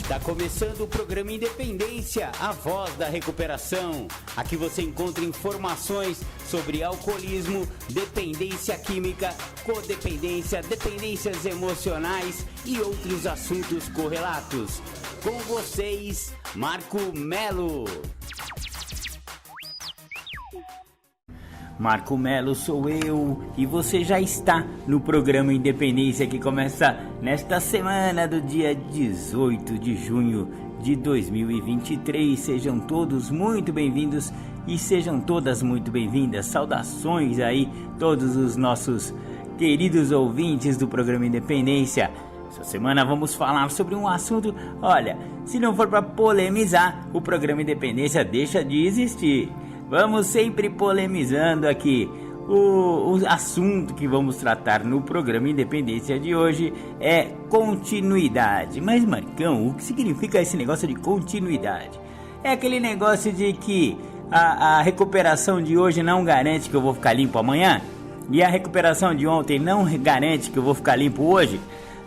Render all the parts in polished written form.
Está começando o programa Independência, a voz da recuperação. Aqui você encontra informações sobre alcoolismo, dependência química, codependência, dependências emocionais e outros assuntos correlatos. Com vocês, Marco Melo. Marco Melo sou eu e você já está no programa Independência que começa nesta semana do dia 18 de junho de 2023. Sejam todos muito bem-vindos e sejam todas muito bem-vindas. Saudações aí todos os nossos queridos ouvintes do programa Independência. Essa semana vamos falar sobre um assunto, olha, se não for para polemizar, o programa Independência deixa de existir. Vamos sempre polemizando aqui. O assunto que vamos tratar no programa Independência de hoje é continuidade. Mas Marcão, o que significa esse negócio de continuidade? É aquele negócio de que a recuperação de hoje não garante que eu vou ficar limpo amanhã? E a recuperação de ontem não garante que eu vou ficar limpo hoje?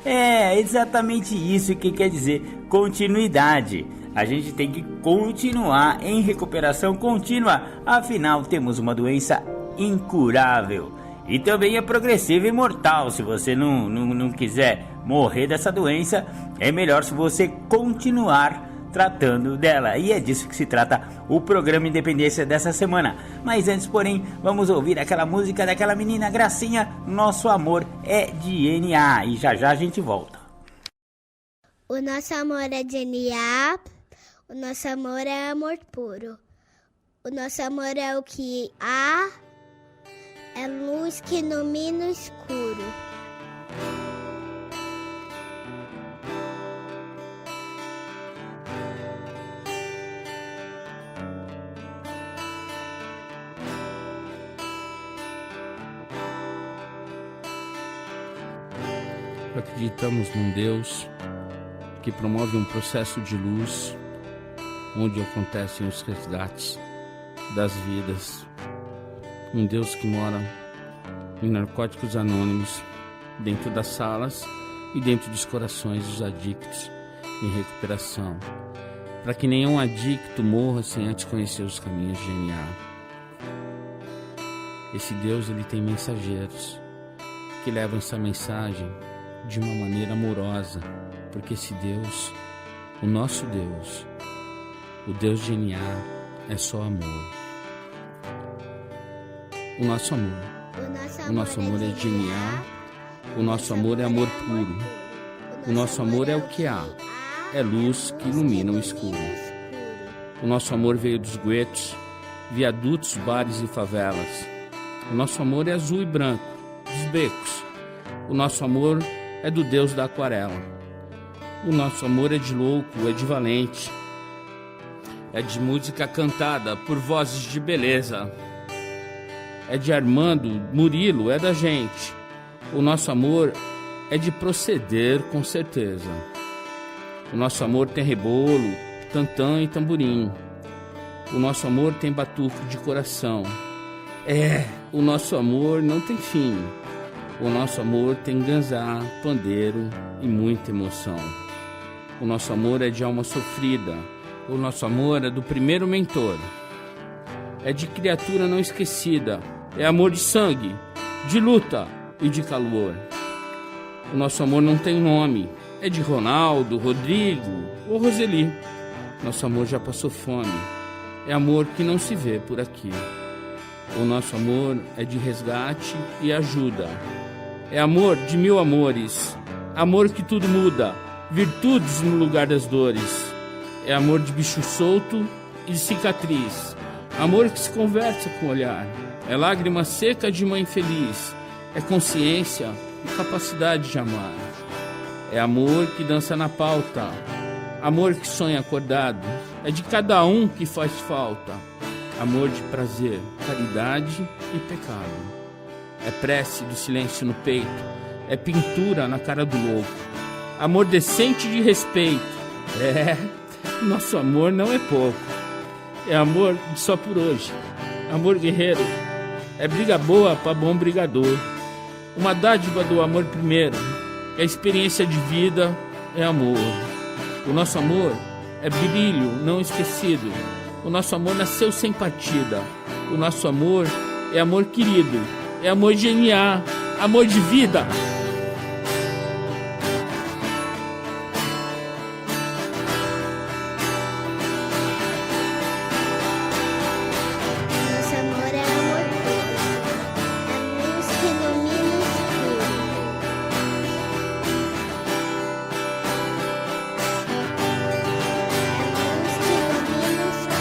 É exatamente isso que quer dizer continuidade. A gente tem que continuar em recuperação contínua, afinal temos uma doença incurável e também é progressiva e mortal. Se você não quiser morrer dessa doença, é melhor se você continuar tratando dela. E é disso que se trata o programa Independência dessa semana. Mas antes, porém, vamos ouvir aquela música daquela menina Gracinha, Nosso Amor é DNA. E já já a gente volta. O nosso amor é DNA. O nosso amor é amor puro. O nosso amor é o que há, é luz que ilumina o escuro. Acreditamos num Deus que promove um processo de luz onde acontecem os resgates das vidas. Um Deus que mora em Narcóticos Anônimos, dentro das salas e dentro dos corações dos adictos em recuperação, para que nenhum adicto morra sem antes conhecer os caminhos de DNA. Esse Deus, ele tem mensageiros que levam essa mensagem de uma maneira amorosa, porque esse Deus, o nosso Deus, o Deus de DNA, é só amor. O nosso amor é DNA, o nosso amor é amor puro, o nosso amor é o que há, é luz que ilumina o escuro. O nosso amor veio dos guetos, viadutos, bares e favelas. O nosso amor é azul e branco, dos becos. O nosso amor é do Deus da aquarela. O nosso amor é de louco, é de valente. É de música cantada por vozes de beleza. É de Armando, Murilo, é da gente. O nosso amor é de proceder com certeza. O nosso amor tem rebolo, tantã e tamborim. O nosso amor tem batuque de coração. O nosso amor não tem fim. O nosso amor tem ganzá, pandeiro e muita emoção. O nosso amor é de alma sofrida. O nosso amor é do primeiro mentor. É de criatura não esquecida. É amor de sangue, de luta e de calor. O nosso amor não tem nome. É de Ronaldo, Rodrigo ou Roseli. Nosso amor já passou fome. É amor que não se vê por aqui. O nosso amor é de resgate e ajuda. É amor de mil amores. Amor que tudo muda. Virtudes no lugar das dores. É amor de bicho solto e de cicatriz. Amor que se conversa com o olhar. É lágrima seca de mãe feliz. É consciência e capacidade de amar. É amor que dança na pauta. Amor que sonha acordado. É de cada um que faz falta. Amor de prazer, caridade e pecado. É prece do silêncio no peito. É pintura na cara do louco. Amor decente de respeito. Nosso amor não é pouco. É amor só por hoje. Amor guerreiro. É briga boa para bom brigador. Uma dádiva do amor primeiro. É experiência de vida, é amor. O nosso amor é brilho não esquecido. O nosso amor nasceu sem partida. O nosso amor é amor querido, é amor genial, amor de vida. Nosso amor é amor puro, a luz que ilumina o escuro. A luz que ilumina o escuro.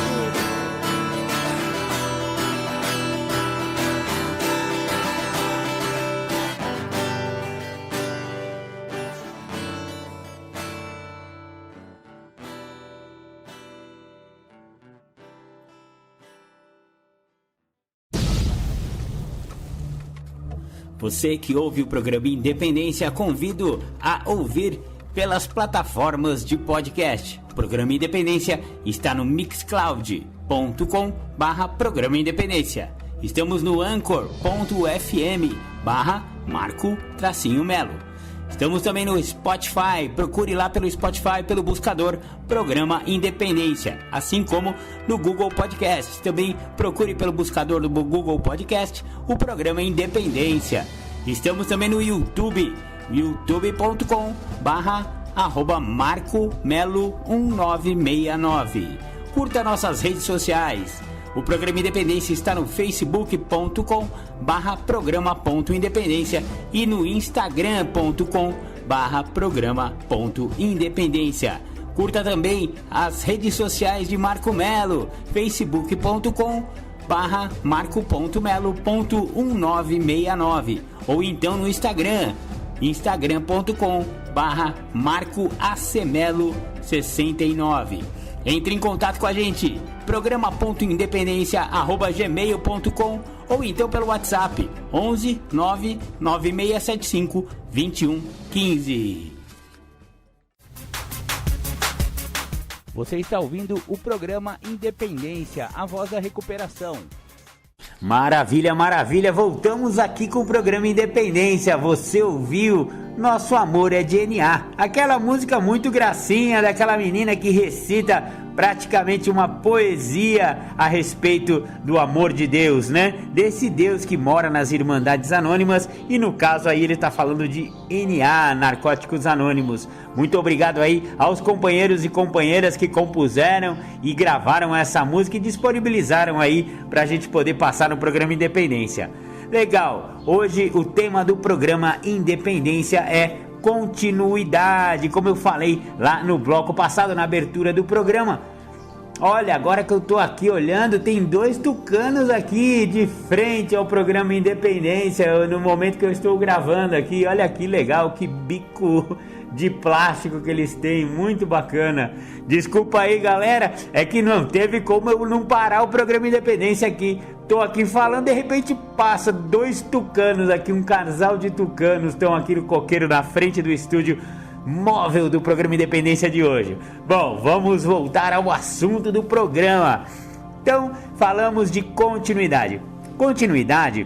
Você que ouve o programa Independência, convido a ouvir pelas plataformas de podcast. O programa Independência está no mixcloud.com/programa Independência. Estamos no anchor.fm/Marco-Melo. Estamos também no Spotify, procure lá pelo Spotify, pelo buscador Programa Independência, assim como no Google Podcast. Também procure pelo buscador do Google Podcast o Programa Independência. Estamos também no YouTube, youtube.com/MarcoMelo1969. Curta nossas redes sociais. O Programa Independência está no facebook.com/programa.independência e no instagram.com/programa.independência. Curta também as redes sociais de Marco Melo, facebook.com/marco.melo.1969 ou então no Instagram, instagram.com/marcoacmelo69. Entre em contato com a gente, programa.independência@gmail.com ou então pelo WhatsApp 11 99675 2115. Você está ouvindo o programa Independência, a voz da recuperação. Maravilha, maravilha, voltamos aqui com o programa Independência. Você ouviu Nosso Amor é DNA, aquela música muito gracinha daquela menina que recita praticamente uma poesia a respeito do amor de Deus, né? Desse Deus que mora nas Irmandades Anônimas, e no caso aí ele tá falando de NA, Narcóticos Anônimos. Muito obrigado aí aos companheiros e companheiras que compuseram e gravaram essa música e disponibilizaram aí pra gente poder passar no programa Independência. Legal, hoje o tema do programa Independência é continuidade, como eu falei lá no bloco passado, na abertura do programa. Olha, agora que eu tô aqui olhando, tem 2 tucanos aqui de frente ao programa Independência, no momento que eu estou gravando aqui. Olha que legal, que bico de plástico que eles têm, muito bacana. Desculpa aí, galera, é que não teve como eu não parar o programa Independência aqui. Tô aqui falando, de repente passa 2 tucanos aqui, um casal de tucanos estão aqui no coqueiro na frente do estúdio móvel do programa Independência de hoje. Bom, vamos voltar ao assunto do programa. Então, falamos de continuidade. Continuidade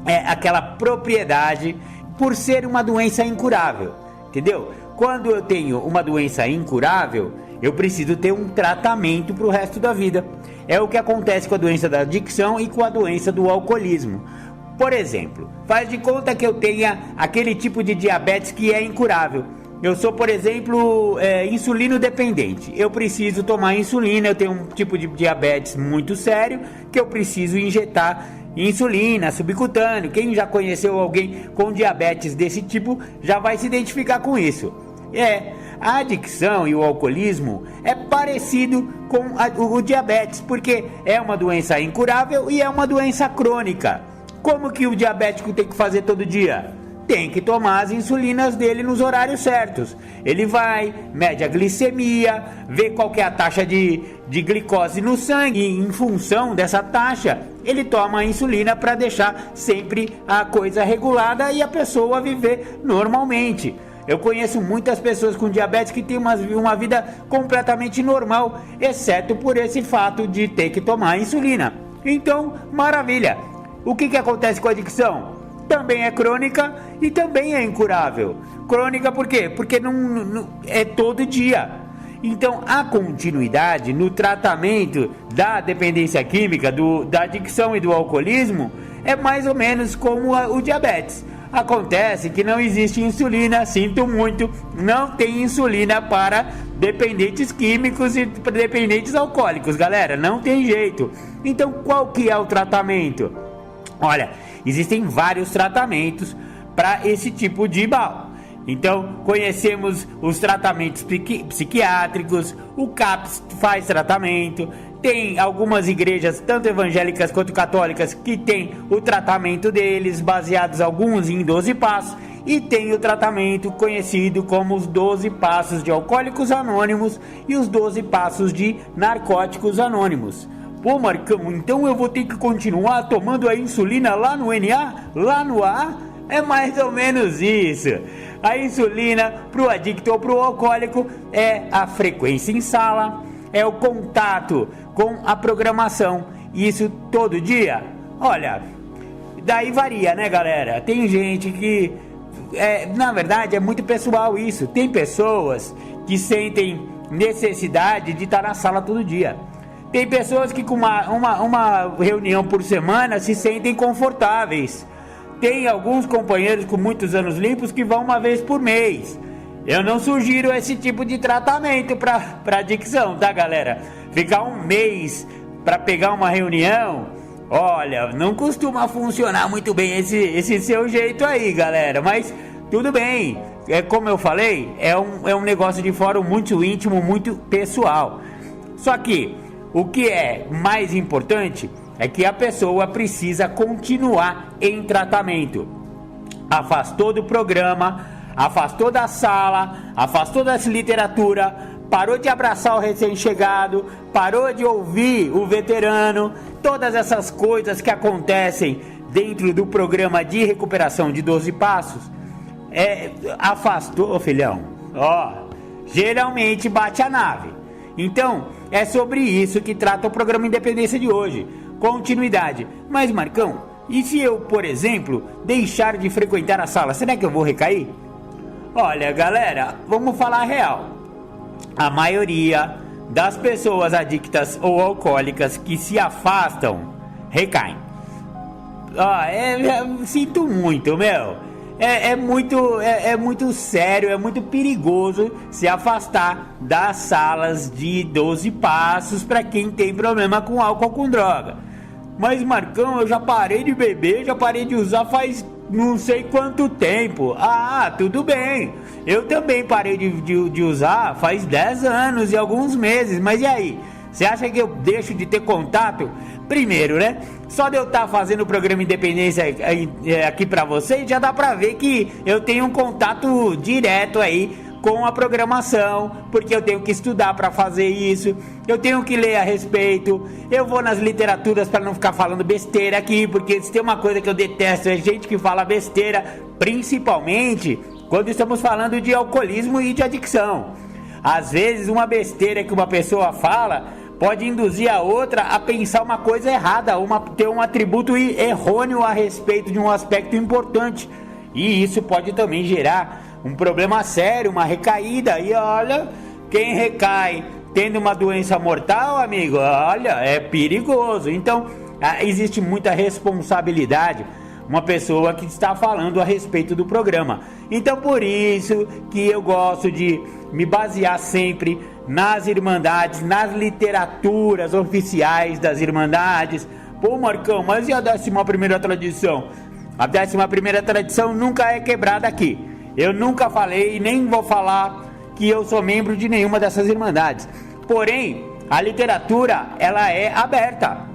é aquela propriedade por ser uma doença incurável, entendeu? Quando eu tenho uma doença incurável, eu preciso ter um tratamento para o resto da vida. É o que acontece com a doença da adicção e com a doença do alcoolismo. Por exemplo, faz de conta que eu tenha aquele tipo de diabetes que é incurável. Eu sou, por exemplo, insulino dependente. Eu preciso tomar insulina, eu tenho um tipo de diabetes muito sério que eu preciso injetar insulina subcutâneo. Quem já conheceu alguém com diabetes desse tipo já vai se identificar com isso. A adicção e o alcoolismo é parecido com o diabetes, porque é uma doença incurável e é uma doença crônica. Como que o diabético tem que fazer todo dia? Tem que tomar as insulinas dele nos horários certos. Ele vai, mede a glicemia, vê qual que é a taxa de glicose no sangue, e em função dessa taxa, ele toma a insulina para deixar sempre a coisa regulada e a pessoa viver normalmente. Eu conheço muitas pessoas com diabetes que têm uma vida completamente normal, exceto por esse fato de ter que tomar insulina. Então, maravilha. O que acontece com a adicção? Também é crônica e também é incurável. Crônica por quê? Porque não é todo dia. Então, a continuidade no tratamento da dependência química, da adicção e do alcoolismo é mais ou menos como o diabetes. Acontece que não existe insulina, sinto muito, não tem insulina para dependentes químicos e dependentes alcoólicos, galera, não tem jeito. Então, qual que é o tratamento? Olha, existem vários tratamentos para esse tipo de mal. Então, conhecemos os tratamentos psiquiátricos, o CAPS faz tratamento, tem algumas igrejas, tanto evangélicas quanto católicas, que tem o tratamento deles, baseados alguns em 12 passos, e tem o tratamento conhecido como os 12 passos de Alcoólicos Anônimos e os 12 passos de Narcóticos Anônimos. Pô, Marcão, então eu vou ter que continuar tomando a insulina lá no NA, lá no AA? É mais ou menos isso. A insulina para o adicto ou para o alcoólico é a frequência em sala, é o contato com a programação. Isso todo dia? Olha, daí varia, né, galera? Tem gente que, na verdade, é muito pessoal isso. Tem pessoas que sentem necessidade de estar na sala todo dia. Tem pessoas que com uma reunião por semana se sentem confortáveis. Tem alguns companheiros com muitos anos limpos que vão uma vez por mês. Eu não sugiro esse tipo de tratamento para adicção, tá, galera? Ficar um mês para pegar uma reunião, olha, não costuma funcionar muito bem esse seu jeito aí, galera. Mas tudo bem, como eu falei, é um negócio de fórum muito íntimo, muito pessoal. Só que o que é mais importante é que a pessoa precisa continuar em tratamento. Afastou do programa, afastou da sala, afastou da literatura, parou de abraçar o recém-chegado, parou de ouvir o veterano, todas essas coisas que acontecem dentro do programa de recuperação de 12 passos, afastou, filhão, geralmente bate a nave. Então, é sobre isso que trata o programa Independência de hoje. Continuidade. Mas, Marcão, e se eu, por exemplo, deixar de frequentar a sala, será que eu vou recair? Olha, galera, vamos falar a real. A maioria das pessoas adictas ou alcoólicas que se afastam, recaem. Sinto muito, meu. É muito sério, é muito perigoso se afastar das salas de 12 passos para quem tem problema com álcool, com droga. Mas, Marcão, eu já parei de beber, já parei de usar faz não sei quanto tempo. Tudo bem. Eu também parei de usar faz 10 anos e alguns meses. Mas e aí? Você acha que eu deixo de ter contato? Primeiro, né? Só de eu estar fazendo o programa Independência aqui pra vocês, já dá pra ver que eu tenho um contato direto aí com a programação, porque eu tenho que estudar para fazer isso, eu tenho que ler a respeito, eu vou nas literaturas para não ficar falando besteira aqui, porque se tem uma coisa que eu detesto é gente que fala besteira, principalmente quando estamos falando de alcoolismo e de adicção. Às vezes uma besteira que uma pessoa fala pode induzir a outra a pensar uma coisa errada, ter um atributo errôneo a respeito de um aspecto importante, e isso pode também gerar um problema sério, uma recaída. E olha, quem recai tendo uma doença mortal, amigo, olha, é perigoso. Então, existe muita responsabilidade uma pessoa que está falando a respeito do programa. Então, por isso que eu gosto de me basear sempre nas irmandades, nas literaturas oficiais das irmandades. Pô, Marcão, mas e a 11ª tradição? A 11ª tradição nunca é quebrada aqui. Eu nunca falei e nem vou falar que eu sou membro de nenhuma dessas irmandades. Porém, a literatura, ela é aberta.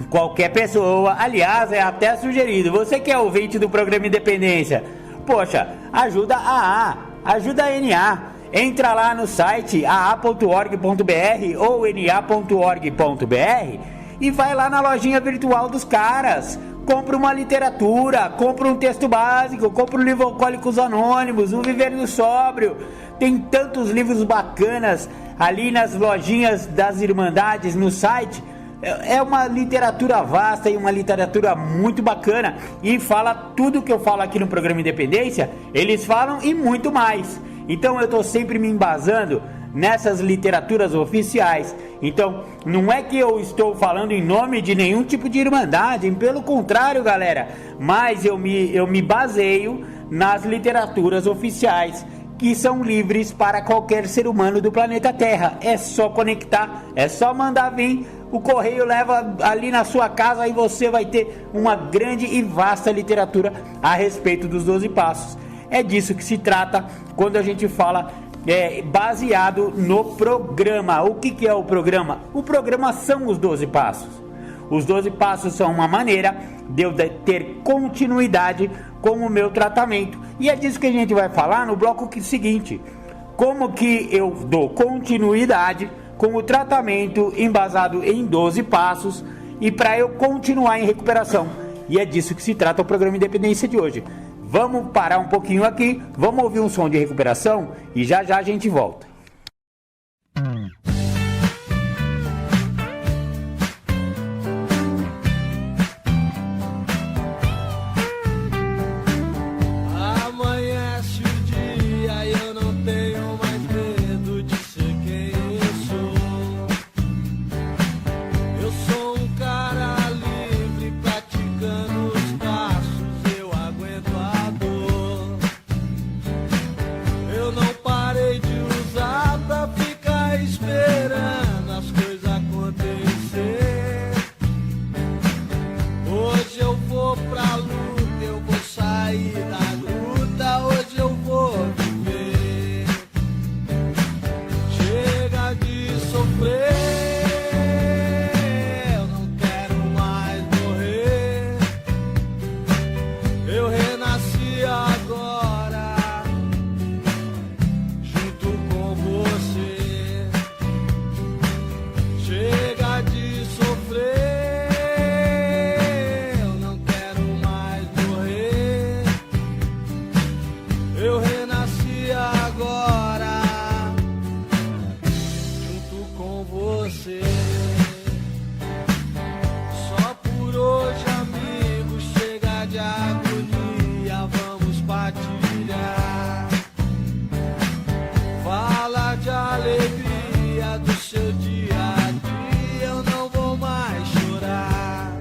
Qualquer pessoa, aliás, é até sugerido. Você que é ouvinte do programa Independência, poxa, ajuda a AA, ajuda a NA. Entra lá no site aa.org.br ou na.org.br e vai lá na lojinha virtual dos caras. Compra uma literatura, compra um texto básico, compra um livro Alcoólicos Anônimos, um Viver no Sóbrio. Tem tantos livros bacanas ali nas lojinhas das Irmandades no site. É uma literatura vasta e uma literatura muito bacana. E fala tudo que eu falo aqui no programa Independência, eles falam e muito mais. Então eu estou sempre me embasando nessas literaturas oficiais. Então, não é que eu estou falando em nome de nenhum tipo de irmandade, pelo contrário, galera, mas eu me baseio nas literaturas oficiais, que são livres para qualquer ser humano do planeta Terra. É só conectar, é só mandar vir, o correio leva ali na sua casa e você vai ter uma grande e vasta literatura a respeito dos 12 passos. É disso que se trata quando a gente fala baseado no programa. O que é o programa? O programa são os 12 passos. Os 12 passos são uma maneira de eu ter continuidade com o meu tratamento. E é disso que a gente vai falar no bloco seguinte. Como que eu dou continuidade com o tratamento embasado em 12 passos e para eu continuar em recuperação. E é disso que se trata o programa Independência de hoje. Vamos parar um pouquinho aqui, vamos ouvir um som de recuperação e já já a gente volta. Amanhece o dia e eu não tenho mais medo de ser quem eu sou. Eu sou um cara livre praticando os passos, eu aguento a dor. Eu não parei de usar pra ficar esperando as coisas acontecer. Hoje eu vou pra luta, eu vou sair da gruta, hoje eu vou viver. Chega de sofrer, eu não quero mais morrer. Eu renasci agora, junto com você. Chega de sofrer, eu não quero mais morrer. Eu renasci agora, junto com você. Só por hoje, amigos, chega de agonia, vamos partilhar. Fala de alegria do seu dia a dia, eu não vou mais chorar.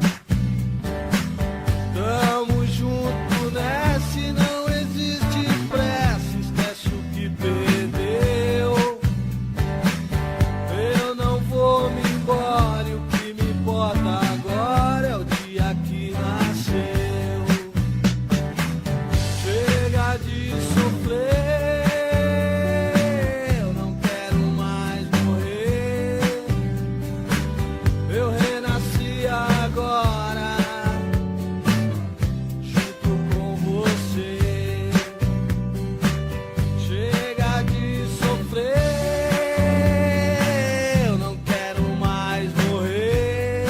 Tamo junto nessa e não existe pressa, esquece o que perdeu. Eu não vou me embora e o que me importa agora é o dia que nasceu. Chega de sofrer, eu não quero mais morrer. Eu renasci agora, junto com você. Chega de sofrer, eu não quero mais morrer.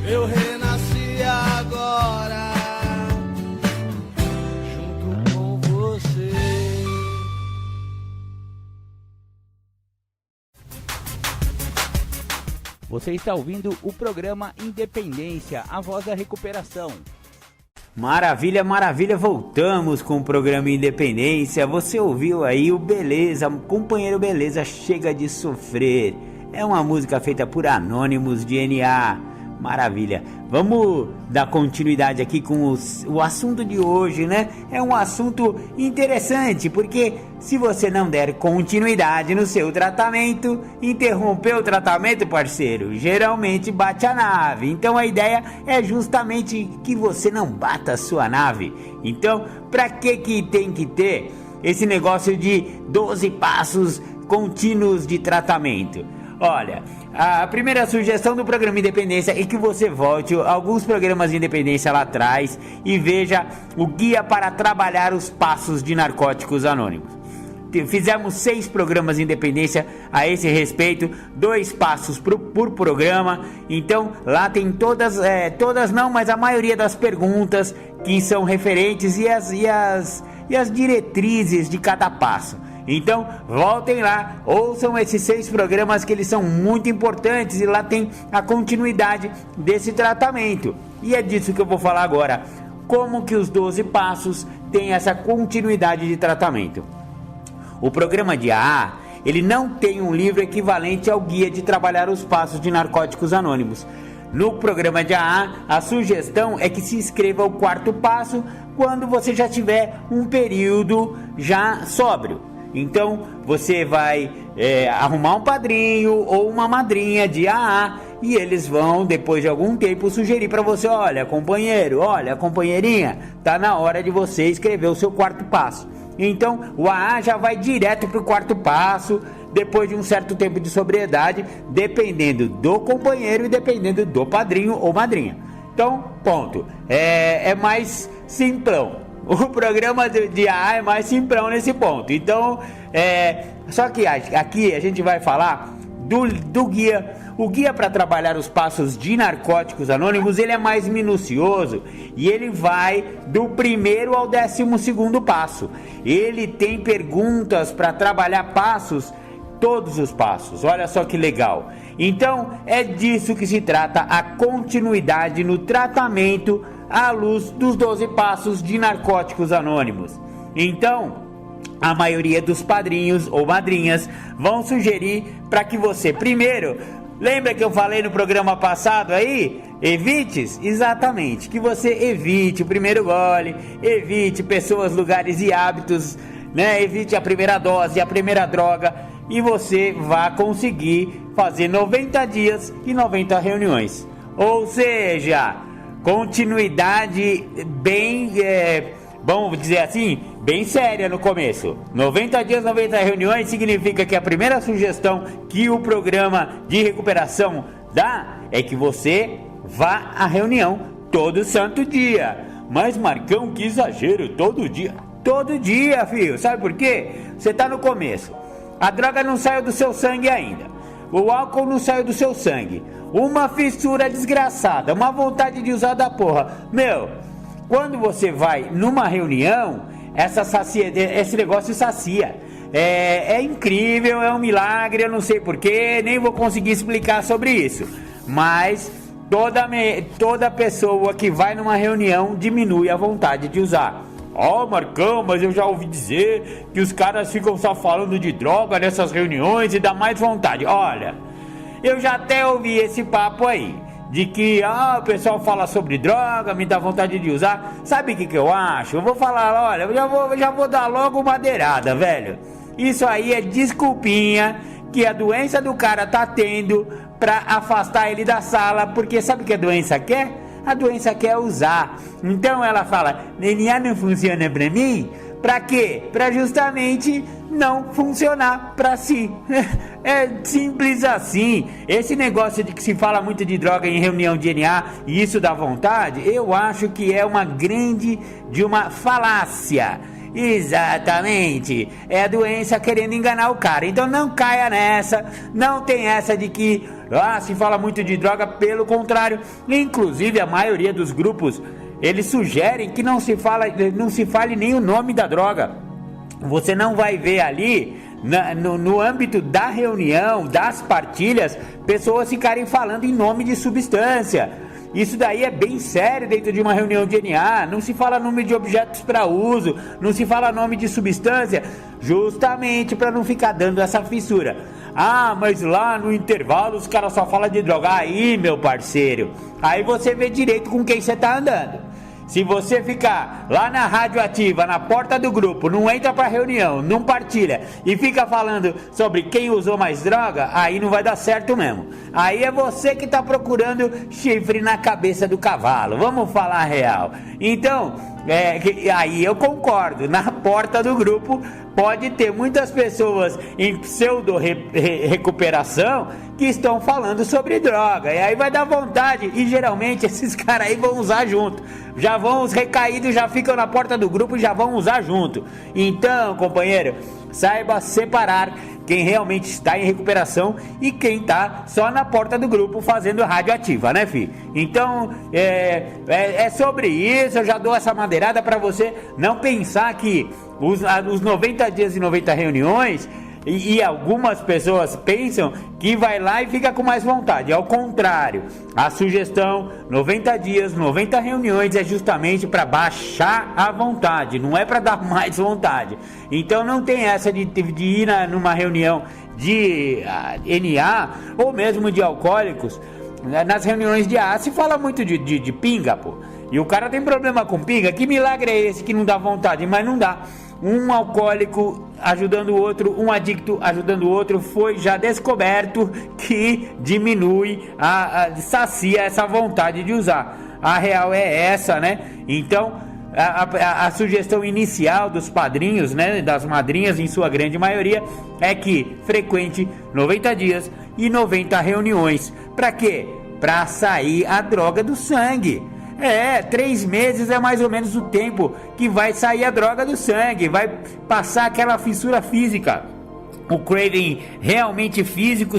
Eu renasci agora, junto com você. Você está ouvindo o programa Independência, a voz da recuperação. Maravilha, maravilha, voltamos com o programa Independência. Você ouviu aí o Beleza, companheiro Beleza, Chega de Sofrer. É uma música feita por Anônimos de NA. Maravilha. Vamos dar continuidade aqui com o assunto de hoje, né? É um assunto interessante, porque se você não der continuidade no seu tratamento, interromper o tratamento, parceiro, geralmente bate a nave. Então a ideia é justamente que você não bata a sua nave. Então, pra que tem que ter esse negócio de 12 passos contínuos de tratamento? Olha, a primeira sugestão do programa Independência é que você volte a alguns programas de Independência lá atrás e veja o guia para trabalhar os passos de Narcóticos Anônimos. Fizemos 6 programas de Independência a esse respeito, 2 passos por programa. Então lá tem todas não, mas a maioria das perguntas que são referentes e as diretrizes de cada passo. Então voltem lá, ouçam esses 6 programas que eles são muito importantes e lá tem a continuidade desse tratamento. E é disso que eu vou falar agora, como que os 12 passos têm essa continuidade de tratamento. O programa de AA, ele não tem um livro equivalente ao Guia de Trabalhar os Passos de Narcóticos Anônimos. No programa de AA, a sugestão é que se inscreva o 4º passo quando você já tiver um período já sóbrio. Então, você vai arrumar um padrinho ou uma madrinha de AA e eles vão, depois de algum tempo, sugerir para você: olha, companheiro, olha, companheirinha, tá na hora de você escrever o seu 4º passo. Então, o AA já vai direto para o 4º passo, depois de um certo tempo de sobriedade, dependendo do companheiro e dependendo do padrinho ou madrinha. Então, ponto. É mais simplão. O programa de AA é mais simplão nesse ponto. Então, só que aqui a gente vai falar do guia. O guia para trabalhar os passos de Narcóticos Anônimos, ele é mais minucioso e ele vai do 1º ao 12º passo. Ele tem perguntas para trabalhar passos, todos os passos. Olha só que legal. Então, é disso que se trata a continuidade no tratamento à luz dos 12 passos de Narcóticos Anônimos. Então, a maioria dos padrinhos ou madrinhas vão sugerir para que você primeiro, lembra que eu falei no programa passado aí? Evites? Exatamente, que você evite o primeiro gole, evite pessoas, lugares e hábitos, né? Evite a primeira dose, a primeira droga, e você vai conseguir fazer 90 dias e 90 reuniões. Ou seja, continuidade bem, vamos dizer assim, bem séria no começo. 90 dias, 90 reuniões significa que a primeira sugestão que o programa de recuperação dá é que você vá à reunião todo santo dia. Mas Marcão, que exagero, todo dia. Todo dia, filho. Sabe por quê? Você tá no começo. A droga não saiu do seu sangue ainda. O álcool não saiu do seu sangue. Uma fissura desgraçada, uma vontade de usar da porra. Meu, quando você vai numa reunião, esse negócio sacia. É incrível, é um milagre, eu não sei porquê, nem vou conseguir explicar sobre isso. Mas toda pessoa que vai numa reunião diminui a vontade de usar. Marcão, mas eu já ouvi dizer que os caras ficam só falando de droga nessas reuniões e dá mais vontade. Olha, eu já até ouvi esse papo aí, de que o pessoal fala sobre droga, me dá vontade de usar. Sabe o que eu acho? Eu vou falar, olha, eu já vou dar logo madeirada, velho. Isso aí é desculpinha que a doença do cara tá tendo pra afastar ele da sala, porque sabe o que a doença quer? A doença quer usar. Então ela fala, DNA não funciona pra mim? Pra quê? Pra justamente não funcionar pra si. É simples assim. Esse negócio de que se fala muito de droga em reunião de NA e isso dá vontade, eu acho que é uma falácia. Exatamente. É a doença querendo enganar o cara. Então não caia nessa. Não tem essa de que se fala muito de droga. Pelo contrário, inclusive a maioria dos grupos, eles sugerem que não se fale nem o nome da droga. Você não vai ver ali no âmbito da reunião, das partilhas, pessoas ficarem falando em nome de substância. Isso daí é bem sério dentro de uma reunião de NA. Não se fala nome de objetos para uso, não se fala nome de substância, justamente para não ficar dando essa fissura. Mas lá no intervalo os caras só falam de droga. Aí, meu parceiro, aí você vê direito com quem você tá andando. Se você ficar lá na rádio ativa, na porta do grupo, não entra pra reunião, não partilha e fica falando sobre quem usou mais droga, aí não vai dar certo mesmo. Aí é você que tá procurando chifre na cabeça do cavalo. Vamos falar a real. Então, aí eu concordo. Na porta do grupo pode ter muitas pessoas em pseudo-recuperação que estão falando sobre droga. E aí vai dar vontade. E geralmente esses caras aí vão usar junto. Já vão, os recaídos já ficam na porta do grupo e já vão usar junto. Então, companheiro, saiba separar quem realmente está em recuperação e quem está só na porta do grupo fazendo radioativa, né, filho? Então, é sobre isso. Eu já dou essa madeirada para você não pensar que os 90 dias e 90 reuniões E algumas pessoas pensam que vai lá e fica com mais vontade. Ao contrário, a sugestão 90 dias, 90 reuniões é justamente para baixar a vontade, não é para dar mais vontade. Então não tem essa de ir numa reunião de NA ou mesmo de alcoólicos. Nas reuniões de AA se fala muito de pinga, pô. E o cara tem problema com pinga. Que milagre é esse que não dá vontade? Mas não dá. Um alcoólico ajudando o outro, um adicto ajudando o outro, foi já descoberto que diminui, sacia essa vontade de usar. A real é essa, né? Então, a sugestão inicial dos padrinhos, né, das madrinhas em sua grande maioria, é que frequente 90 dias e 90 reuniões. Pra quê? Pra sair a droga do sangue. 3 meses é mais ou menos o tempo que vai sair a droga do sangue, vai passar aquela fissura física. O craving realmente físico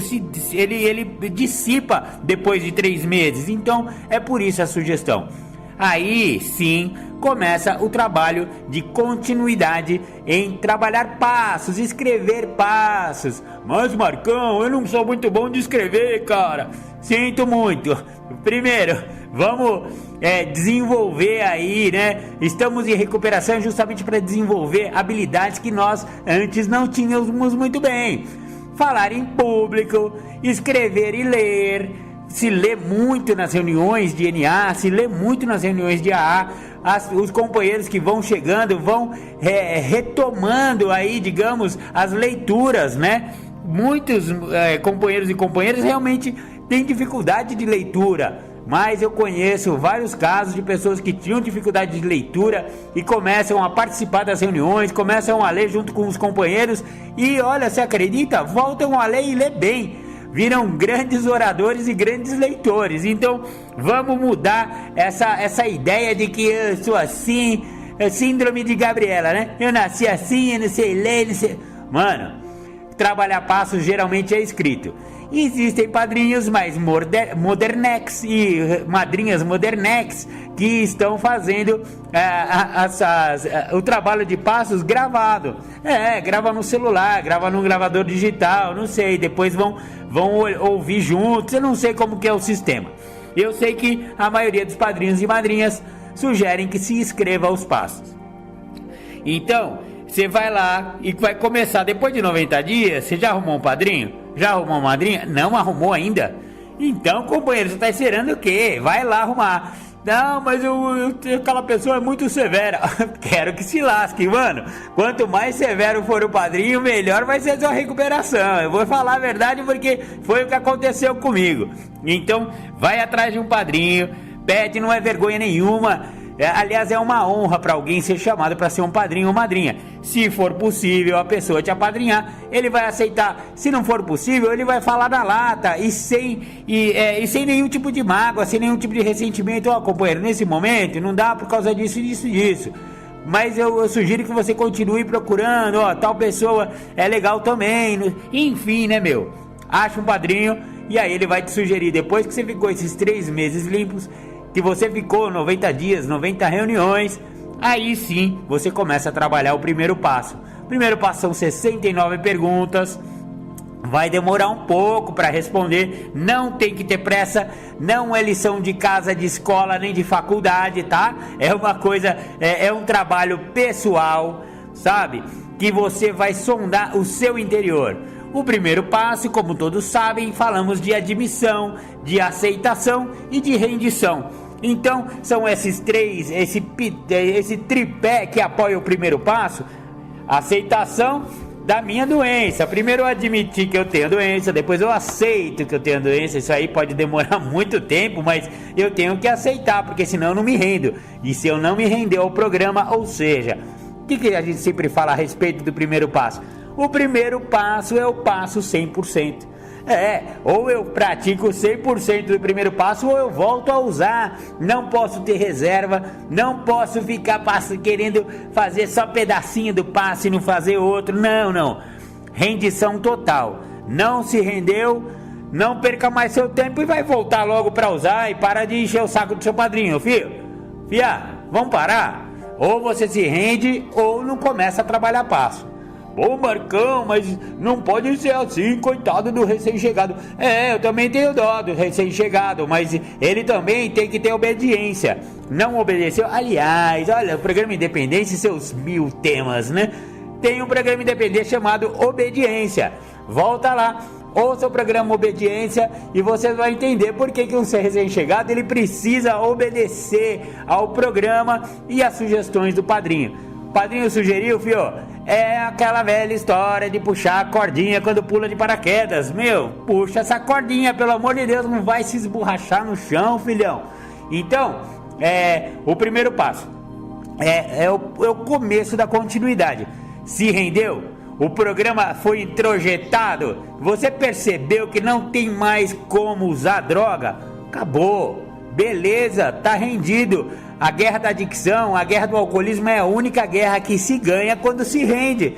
ele dissipa depois de 3 meses. Então é por isso a sugestão. Aí sim começa o trabalho de continuidade em trabalhar passos, escrever passos. Mas Marcão, eu não sou muito bom de escrever, cara. Sinto muito. Primeiro, vamos desenvolver aí, né? Estamos em recuperação justamente para desenvolver habilidades que nós antes não tínhamos muito bem. Falar em público, escrever e ler. Se lê muito nas reuniões de NA, se lê muito nas reuniões de AA. Os companheiros que vão chegando vão retomando aí, digamos, as leituras, né? Muitos companheiros e companheiras realmente têm dificuldade de leitura, mas eu conheço vários casos de pessoas que tinham dificuldade de leitura e começam a participar das reuniões, começam a ler junto com os companheiros e, olha, você acredita? Voltam a ler e ler bem. Viram grandes oradores e grandes leitores. Então vamos mudar essa ideia de que eu sou assim, síndrome de Gabriela, né? Eu nasci assim, eu não sei ler, não sei... Mano, trabalhar passos geralmente é escrito. Existem padrinhos mais modernex e madrinhas modernex que estão fazendo o trabalho de passos gravado. Grava no celular, grava no gravador digital, não sei, depois vão ouvir juntos, eu não sei como que é o sistema. Eu sei que a maioria dos padrinhos e madrinhas sugerem que se escreva os passos. Então, você vai lá e vai começar depois de 90 dias, você já arrumou um padrinho? Já arrumou uma madrinha? Não arrumou ainda? Então, companheiro, você tá esperando o quê? Vai lá arrumar. Não, mas aquela pessoa é muito severa. Quero que se lasque, mano. Quanto mais severo for o padrinho, melhor vai ser a sua recuperação. Eu vou falar a verdade porque foi o que aconteceu comigo. Então, vai atrás de um padrinho, pede, não é vergonha nenhuma. Aliás, é uma honra para alguém ser chamado para ser um padrinho ou madrinha. Se for possível a pessoa te apadrinhar, ele vai aceitar. Se não for possível, ele vai falar na lata e sem nenhum tipo de mágoa, sem nenhum tipo de ressentimento. Companheiro, nesse momento não dá por causa disso. Mas eu sugiro que você continue procurando. Tal pessoa é legal também. Enfim, né, meu? Acha um padrinho e aí ele vai te sugerir, depois que você ficou esses 3 meses limpos, que você ficou 90 dias, 90 reuniões, aí sim você começa a trabalhar o primeiro passo. O primeiro passo são 69 perguntas. Vai demorar um pouco para responder, não tem que ter pressa, não é lição de casa, de escola, nem de faculdade, tá? É uma coisa, é um trabalho pessoal, sabe? Que você vai sondar o seu interior. O primeiro passo, como todos sabem, falamos de admissão, de aceitação e de rendição. Então, são esses três, esse tripé que apoia o primeiro passo. Aceitação da minha doença. Primeiro eu admiti que eu tenho doença, depois eu aceito que eu tenho doença. Isso aí pode demorar muito tempo, mas eu tenho que aceitar, porque senão eu não me rendo. E se eu não me render ao programa, ou seja, o que a gente sempre fala a respeito do primeiro passo? O primeiro passo é o passo 100%. Ou eu pratico 100% do primeiro passo, ou eu volto a usar. Não posso ter reserva, não posso ficar querendo fazer só pedacinho do passo e não fazer outro. Não. Rendição total. Não se rendeu, não perca mais seu tempo e vai voltar logo para usar e para de encher o saco do seu padrinho, Fia, vamos parar? Ou você se rende ou não começa a trabalhar passo. Pô, Marcão, mas não pode ser assim, coitado do recém-chegado. Eu também tenho dó do recém-chegado, mas ele também tem que ter obediência. Não obedeceu? Aliás, olha, o programa Independência e seus 1000 temas, né? Tem um programa Independência chamado Obediência. Volta lá, ouça o programa Obediência e você vai entender por que um recém-chegado ele precisa obedecer ao programa e às sugestões do padrinho. O padrinho sugeriu, fio, é aquela velha história de puxar a cordinha quando pula de paraquedas. Meu, puxa essa cordinha, pelo amor de Deus, não vai se esborrachar no chão, filhão. Então, o primeiro passo é o começo da continuidade. Se rendeu? O programa foi introjetado? Você percebeu que não tem mais como usar droga? Acabou, beleza, tá rendido. A guerra da adicção, a guerra do alcoolismo é a única guerra que se ganha quando se rende.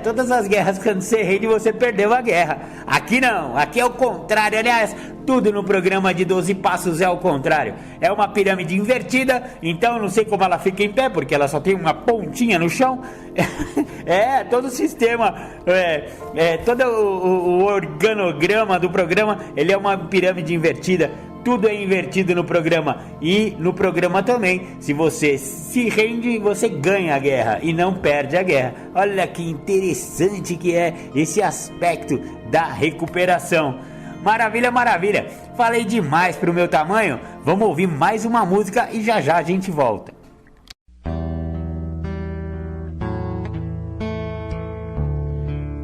Todas as guerras, quando você rende, você perdeu a guerra. Aqui não, aqui é o contrário. Aliás, tudo no programa de 12 Passos é o contrário. É uma pirâmide invertida, então eu não sei como ela fica em pé, porque ela só tem uma pontinha no chão. Todo o sistema, todo o organograma do programa, ele é uma pirâmide invertida. Tudo é invertido no programa. E no programa também, se você se rende, você ganha a guerra e não perde a guerra. Olha que interessante que é esse aspecto da recuperação. Maravilha, maravilha. Falei demais pro meu tamanho. Vamos ouvir mais uma música e já já a gente volta.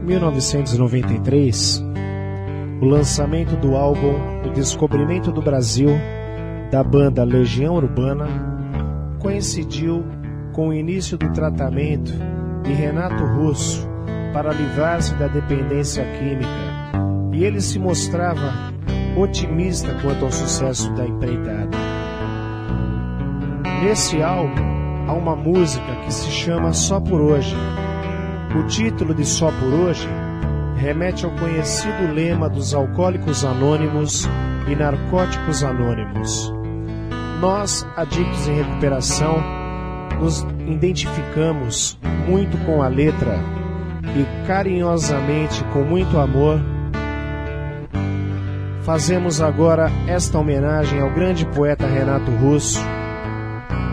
Em 1993, o lançamento do álbum O Descobrimento do Brasil, da banda Legião Urbana, coincidiu com o início do tratamento de Renato Russo para livrar-se da dependência química, e ele se mostrava otimista quanto ao sucesso da empreitada. Nesse álbum há uma música que se chama Só Por Hoje. O título de Só Por Hoje remete ao conhecido lema dos Alcoólicos Anônimos e Narcóticos Anônimos. Nós, adictos em recuperação, nos identificamos muito com a letra e carinhosamente, com muito amor, fazemos agora esta homenagem ao grande poeta Renato Russo,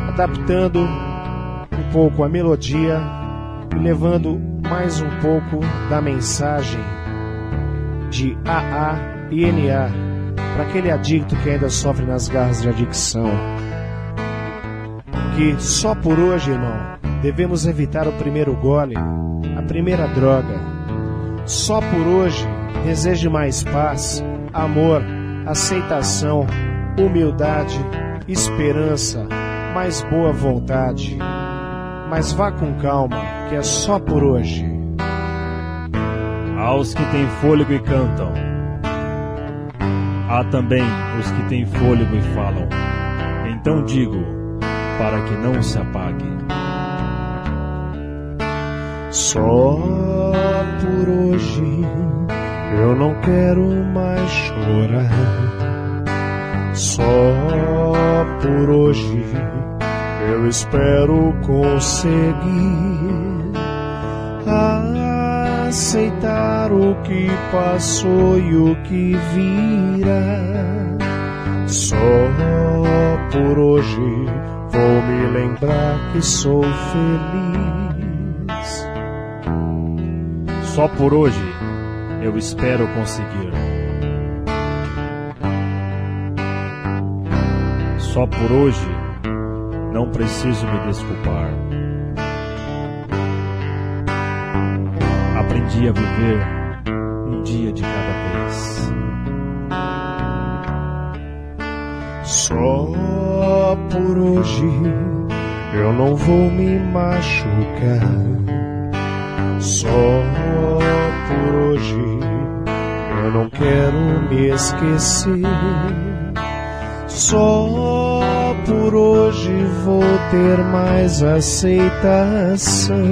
adaptando um pouco a melodia e levando mais um pouco da mensagem de AA e NA para aquele adicto que ainda sofre nas garras de adicção. Que só por hoje, irmão, devemos evitar o primeiro gole, a primeira droga. Só por hoje deseje mais paz, amor, aceitação, humildade, esperança, mais boa vontade. Mas vá com calma, que é só por hoje. Aos que têm fôlego e cantam, há também os que têm fôlego e falam. Então digo, para que não se apague. Só por hoje eu não quero mais chorar. Só por hoje eu espero conseguir aceitar o que passou e o que virá. Só por hoje vou me lembrar que sou feliz. Só por hoje eu espero conseguir. Só por hoje não preciso me desculpar. Aprendi a viver um dia de cada vez. Só por hoje eu não vou me machucar. Só por hoje eu não quero me esquecer. Só por hoje vou ter mais aceitação.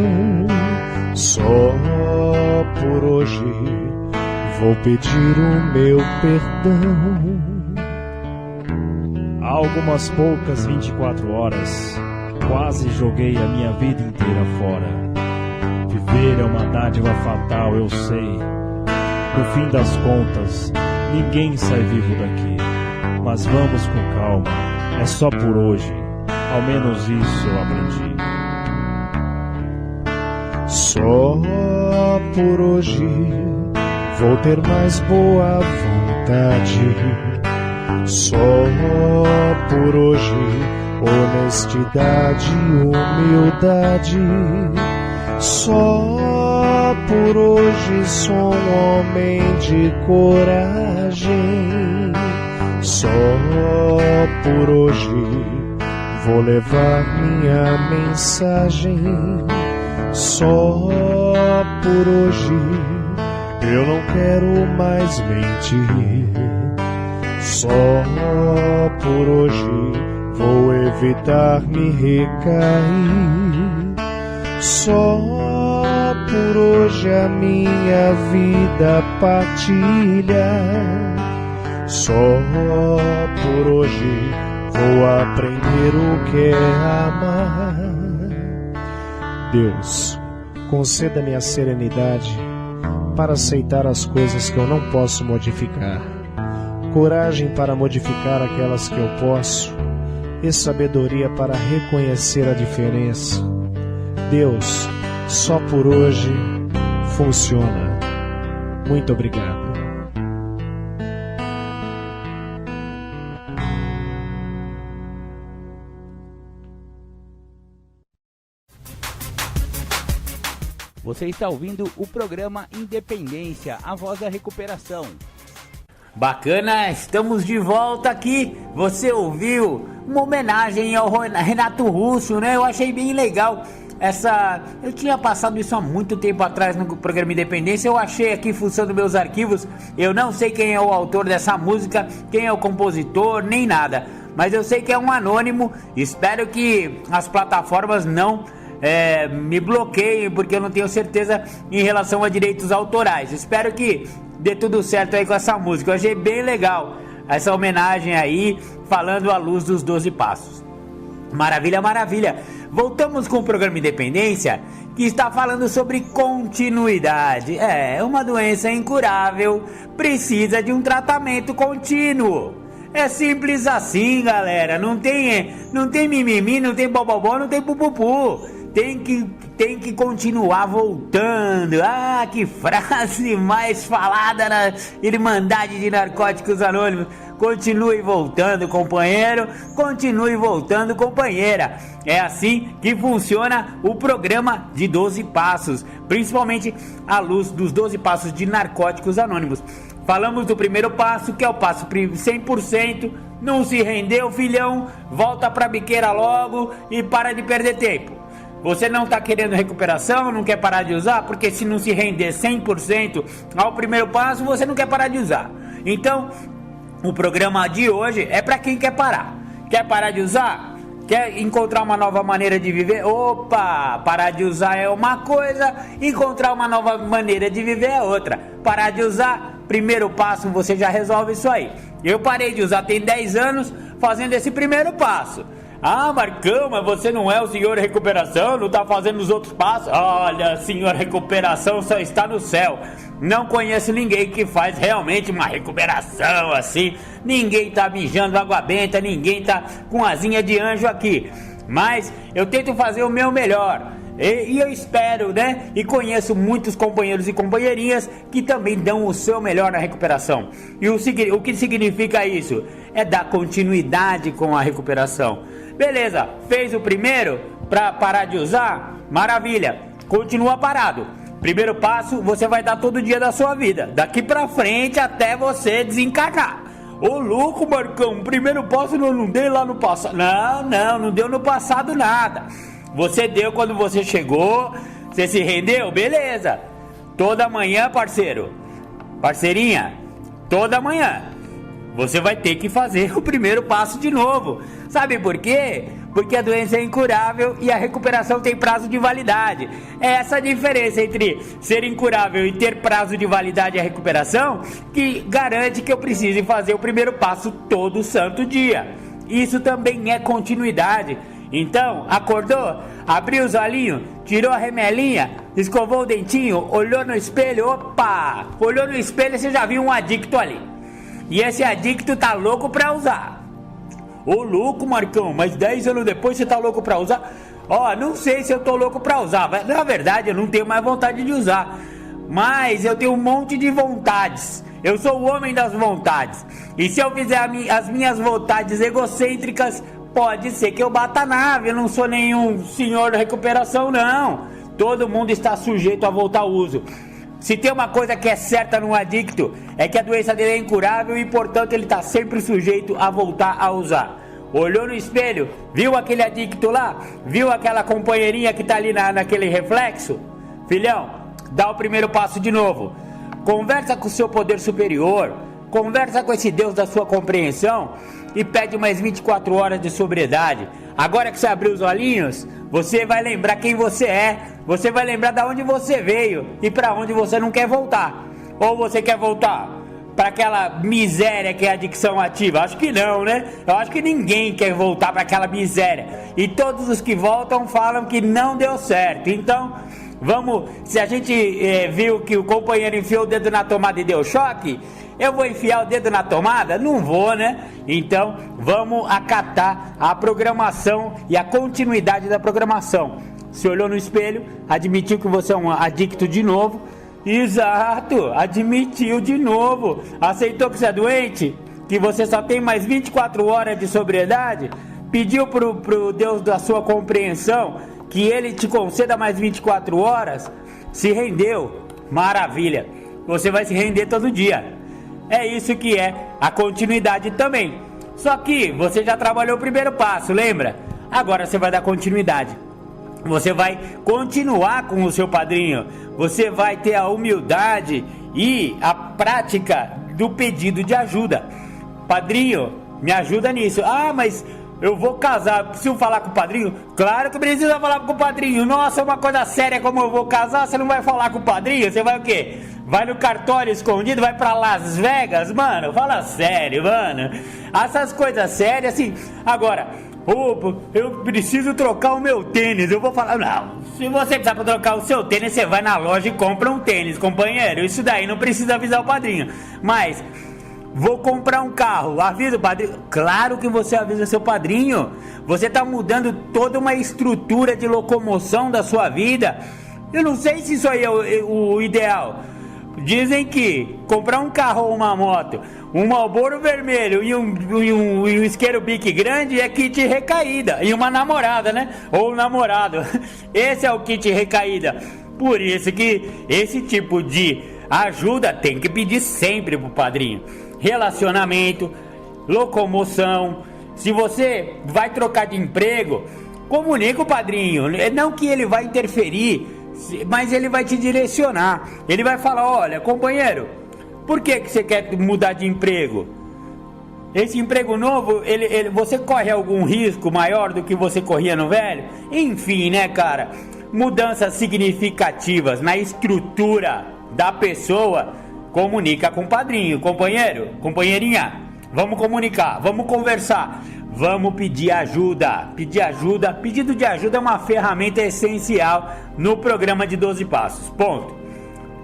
Só por hoje vou pedir o meu perdão. Há algumas poucas 24 horas, quase joguei a minha vida inteira fora. Viver é uma dádiva fatal, eu sei. No fim das contas, ninguém sai vivo daqui. Mas vamos com calma, é só por hoje. Ao menos isso eu aprendi. Só por hoje vou ter mais boa vontade. Só por hoje, honestidade, humildade. Só por hoje sou um homem de coragem. Só por hoje vou levar minha mensagem. Só por hoje eu não quero mais mentir. Só por hoje vou evitar me recair. Só por hoje a minha vida partilha. Só por hoje vou aprender o que é amar. Deus, conceda-me a serenidade para aceitar as coisas que eu não posso modificar, coragem para modificar aquelas que eu posso e sabedoria para reconhecer a diferença. Deus, só por hoje funciona. Muito obrigado. Você está ouvindo o programa Independência, a voz da recuperação. Bacana, estamos de volta aqui. Você ouviu uma homenagem ao Renato Russo, né? Eu achei bem legal eu tinha passado isso há muito tempo atrás no programa Independência. Eu achei aqui funcionando meus arquivos. Eu não sei quem é o autor dessa música, quem é o compositor, nem nada, mas eu sei que é um anônimo. Espero que as plataformas não me bloqueiem, porque eu não tenho certeza em relação a direitos autorais. Espero que dê tudo certo aí com essa música. Eu achei bem legal essa homenagem aí, falando à luz dos 12 passos. Maravilha, maravilha. Voltamos com o programa Independência, que está falando sobre continuidade. Uma doença incurável precisa de um tratamento contínuo. É simples assim, galera. Não tem mimimi, não tem bobobó, não tem pupupu. Tem que continuar voltando. Ah, que frase mais falada na Irmandade de Narcóticos Anônimos. Continue voltando, companheiro. Continue voltando, companheira. É assim que funciona o programa de 12 passos, principalmente à luz dos 12 passos de Narcóticos Anônimos. Falamos do primeiro passo, que é o passo 100%. Não se rendeu, filhão? Volta pra biqueira logo e para de perder tempo. Você não está querendo recuperação, não quer parar de usar, porque se não se render 100% ao primeiro passo, você não quer parar de usar. Então, o programa de hoje é para quem quer parar. Quer parar de usar? Quer encontrar uma nova maneira de viver? Opa, parar de usar é uma coisa, encontrar uma nova maneira de viver é outra. Parar de usar, primeiro passo, você já resolve isso aí. Eu parei de usar tem 10 anos fazendo esse primeiro passo. Ah, Marcão, mas você não é o senhor recuperação, não está fazendo os outros passos? Olha, senhor recuperação só está no céu. Não conheço ninguém que faz realmente uma recuperação assim. Ninguém está mijando água benta, ninguém está com asinha de anjo aqui. Mas eu tento fazer o meu melhor. E eu espero, né? E conheço muitos companheiros e companheirinhas que também dão o seu melhor na recuperação. E o que significa isso? É dar continuidade com a recuperação. Beleza, fez o primeiro para parar de usar? Maravilha, continua parado. Primeiro passo, você vai dar todo dia da sua vida, daqui pra frente até você desencarnar. Ô louco, Marcão, primeiro passo não dei lá no passado. Não deu no passado nada. Você deu quando você chegou, você se rendeu, beleza. Toda manhã, parceiro, parceirinha, toda manhã você vai ter que fazer o primeiro passo de novo. Sabe por quê? Porque a doença é incurável e a recuperação tem prazo de validade. É essa a diferença entre ser incurável e ter prazo de validade a recuperação que garante que eu precise fazer o primeiro passo todo santo dia. Isso também é continuidade. Então, acordou? abriu os olhinhos, tirou a remelinha, escovou o dentinho, olhou no espelho, opa! Olhou no espelho e você já viu um adicto ali. E esse adicto tá louco pra usar. Ô louco, Marcão, mas 10 anos depois você tá louco pra usar? Ó, não sei se eu tô louco pra usar. Na verdade, eu não tenho mais vontade de usar. Mas eu tenho um monte de vontades. Eu sou o homem das vontades. E se eu fizer as minhas vontades egocêntricas, pode ser que eu bata a nave. Eu não sou nenhum senhor da recuperação, não. Todo mundo está sujeito a voltar ao uso. Se tem uma coisa que é certa no adicto, é que a doença dele é incurável e, portanto, ele está sempre sujeito a voltar a usar. Olhou no espelho, viu aquele adicto lá? Viu aquela companheirinha que está ali naquele reflexo? Filhão, dá o primeiro passo de novo. Conversa com o seu poder superior, conversa com esse Deus da sua compreensão e pede mais 24 horas de sobriedade. Agora que você abriu os olhinhos, você vai lembrar quem você é, você vai lembrar de onde você veio e para onde você não quer voltar. Ou você quer voltar para aquela miséria que é a adicção ativa? Acho que não, né? Eu acho que ninguém quer voltar para aquela miséria. E todos os que voltam falam que não deu certo. Então, vamos, se a gente viu que o companheiro enfiou o dedo na tomada e deu choque, eu vou enfiar o dedo na tomada? Não vou, né? Então, vamos acatar a programação e a continuidade da programação. Se olhou no espelho, admitiu que você é um adicto de novo. Exato, admitiu de novo. Aceitou que você é doente, que você só tem mais 24 horas de sobriedade. Pediu pro Deus da sua compreensão que ele te conceda mais 24 horas. Se rendeu, maravilha. Você vai se render todo dia. É isso que é a continuidade também. Só que você já trabalhou o primeiro passo, lembra? Agora você vai dar continuidade. Você vai continuar com o seu padrinho. Você vai ter a humildade e a prática do pedido de ajuda. Padrinho, me ajuda nisso. Ah, mas eu vou casar, preciso falar com o padrinho? Claro que precisa falar com o padrinho. Nossa, é uma coisa séria como eu vou casar, você não vai falar com o padrinho? Você vai o quê? Vai no cartório escondido, vai pra Las Vegas? Mano, fala sério, mano. Essas coisas sérias, assim. Agora, eu preciso trocar o meu tênis. Eu vou falar, não, se você precisar pra trocar o seu tênis, você vai na loja e compra um tênis, companheiro. Isso daí não precisa avisar o padrinho. Mas vou comprar um carro, avisa o padrinho? Claro que você avisa seu padrinho. Você tá mudando toda uma estrutura de locomoção da sua vida. Eu não sei se isso aí é o ideal. Dizem que comprar um carro ou uma moto, um Marlboro vermelho e um isqueiro bique grande é kit recaída. E uma namorada, né? Ou um namorado. Esse é o kit recaída. Por isso que esse tipo de ajuda tem que pedir sempre pro padrinho. Relacionamento, locomoção. Se você vai trocar de emprego, comunica o padrinho. Não que ele vai interferir, mas ele vai te direcionar. Ele vai falar, olha, companheiro, por que você quer mudar de emprego? Esse emprego novo, você corre algum risco maior do que você corria no velho? Enfim, né, cara? Mudanças significativas na estrutura da pessoa. Comunica com o padrinho, companheiro, companheirinha. Vamos comunicar, vamos conversar, vamos pedir ajuda. Pedir ajuda, pedido de ajuda é uma ferramenta essencial no programa de 12 passos. Ponto.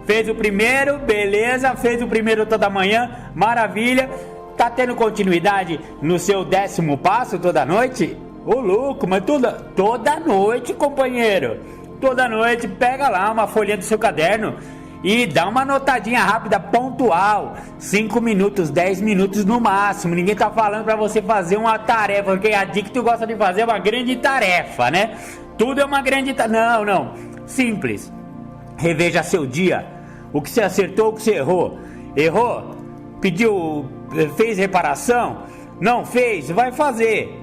Fez o primeiro, beleza, fez o primeiro toda manhã, maravilha. Tá tendo continuidade no seu 10º passo toda noite? Ô louco, mas toda noite, companheiro. Toda noite, pega lá uma folhinha do seu caderno e dá uma notadinha rápida, pontual. 5 minutos, 10 minutos no máximo. Ninguém tá falando pra você fazer uma tarefa, porque adicto gosta de fazer uma grande tarefa, né? Tudo é uma grande tarefa. Não. Simples. Reveja seu dia. O que você acertou, o que você errou. Errou? Pediu, fez reparação? Não fez? Vai fazer.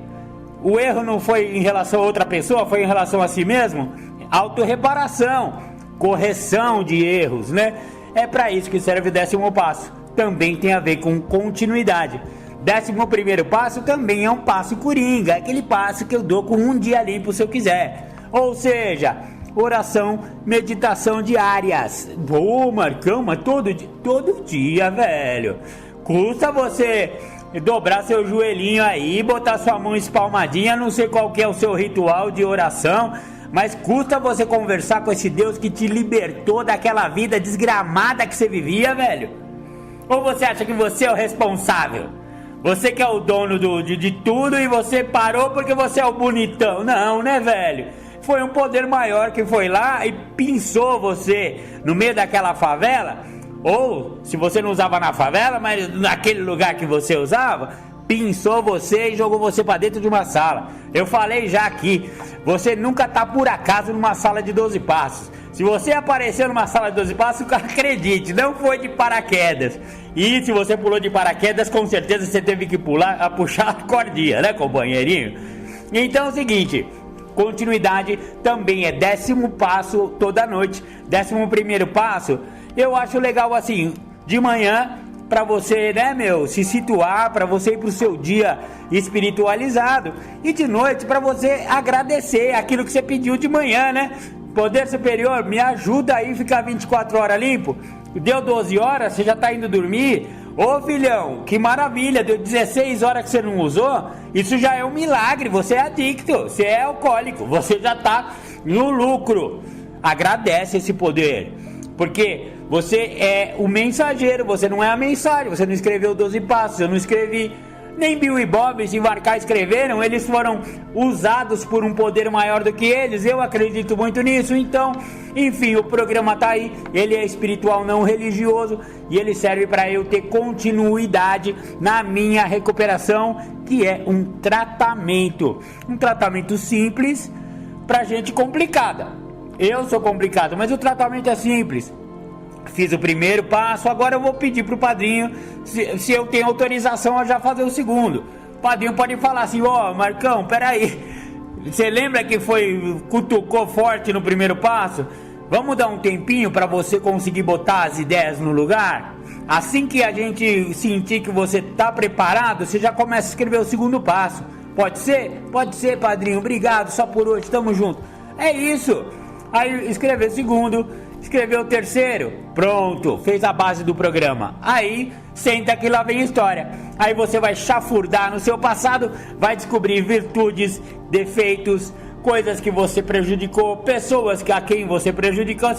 O erro não foi em relação a outra pessoa, foi em relação a si mesmo? Autorreparação. Correção de erros, né? É para isso que serve o 10º passo. Também tem a ver com continuidade. 11º passo também é um passo coringa, aquele passo que eu dou com um dia limpo se eu quiser. Ou seja, oração, meditação diárias. Pô, Marcão, mas todo dia, velho. Custa você dobrar seu joelhinho aí, botar sua mão espalmadinha, não sei qual que é o seu ritual de oração. Mas custa você conversar com esse Deus que te libertou daquela vida desgramada que você vivia, velho? Ou você acha que você é o responsável? Você que é o dono de tudo e você parou porque você é o bonitão? Não, né, velho? Foi um poder maior que foi lá e pinçou você no meio daquela favela. Ou, se você não usava na favela, mas naquele lugar que você usava, pinçou você e jogou você pra dentro de uma sala. Eu falei já aqui, você nunca tá por acaso numa sala de 12 passos. Se você apareceu numa sala de 12 passos, acredite, não foi de paraquedas. E se você pulou de paraquedas, com certeza você teve que puxar a cordinha, né, companheirinho? Então é o seguinte, continuidade também é 10º passo toda noite. 11º passo, eu acho legal assim, de manhã, pra você, né, se situar, pra você ir pro seu dia espiritualizado. E de noite, pra você agradecer aquilo que você pediu de manhã, né? Poder superior, me ajuda aí a ficar 24 horas limpo. Deu 12 horas, você já tá indo dormir. Ô filhão, que maravilha, deu 16 horas que você não usou. Isso já é um milagre, você é adicto, você é alcoólico, você já tá no lucro. Agradece esse poder, porque você é o mensageiro, você não é a mensagem. Você não escreveu 12 passos, eu não escrevi. Nem Bill e Bob se embarcar escreveram, eles foram usados por um poder maior do que eles. Eu acredito muito nisso. Então, enfim, o programa tá aí. Ele é espiritual, não religioso, e ele serve para eu ter continuidade na minha recuperação, que é um tratamento simples para gente complicada. Eu sou complicado, mas o tratamento é simples. Fiz o primeiro passo, agora eu vou pedir pro padrinho se eu tenho autorização a já fazer o segundo. O padrinho pode falar assim: ó, Marcão, peraí, você lembra que cutucou forte no primeiro passo? Vamos dar um tempinho para você conseguir botar as ideias no lugar? Assim que a gente sentir que você tá preparado, você já começa a escrever o segundo passo. Pode ser? Pode ser, padrinho, obrigado, só por hoje, tamo junto. É isso. Aí escreveu o segundo, escreveu o terceiro, pronto, fez a base do programa. Aí, senta que lá vem a história. Aí você vai chafurdar no seu passado, vai descobrir virtudes, defeitos, coisas que você prejudicou, pessoas a quem você prejudicou.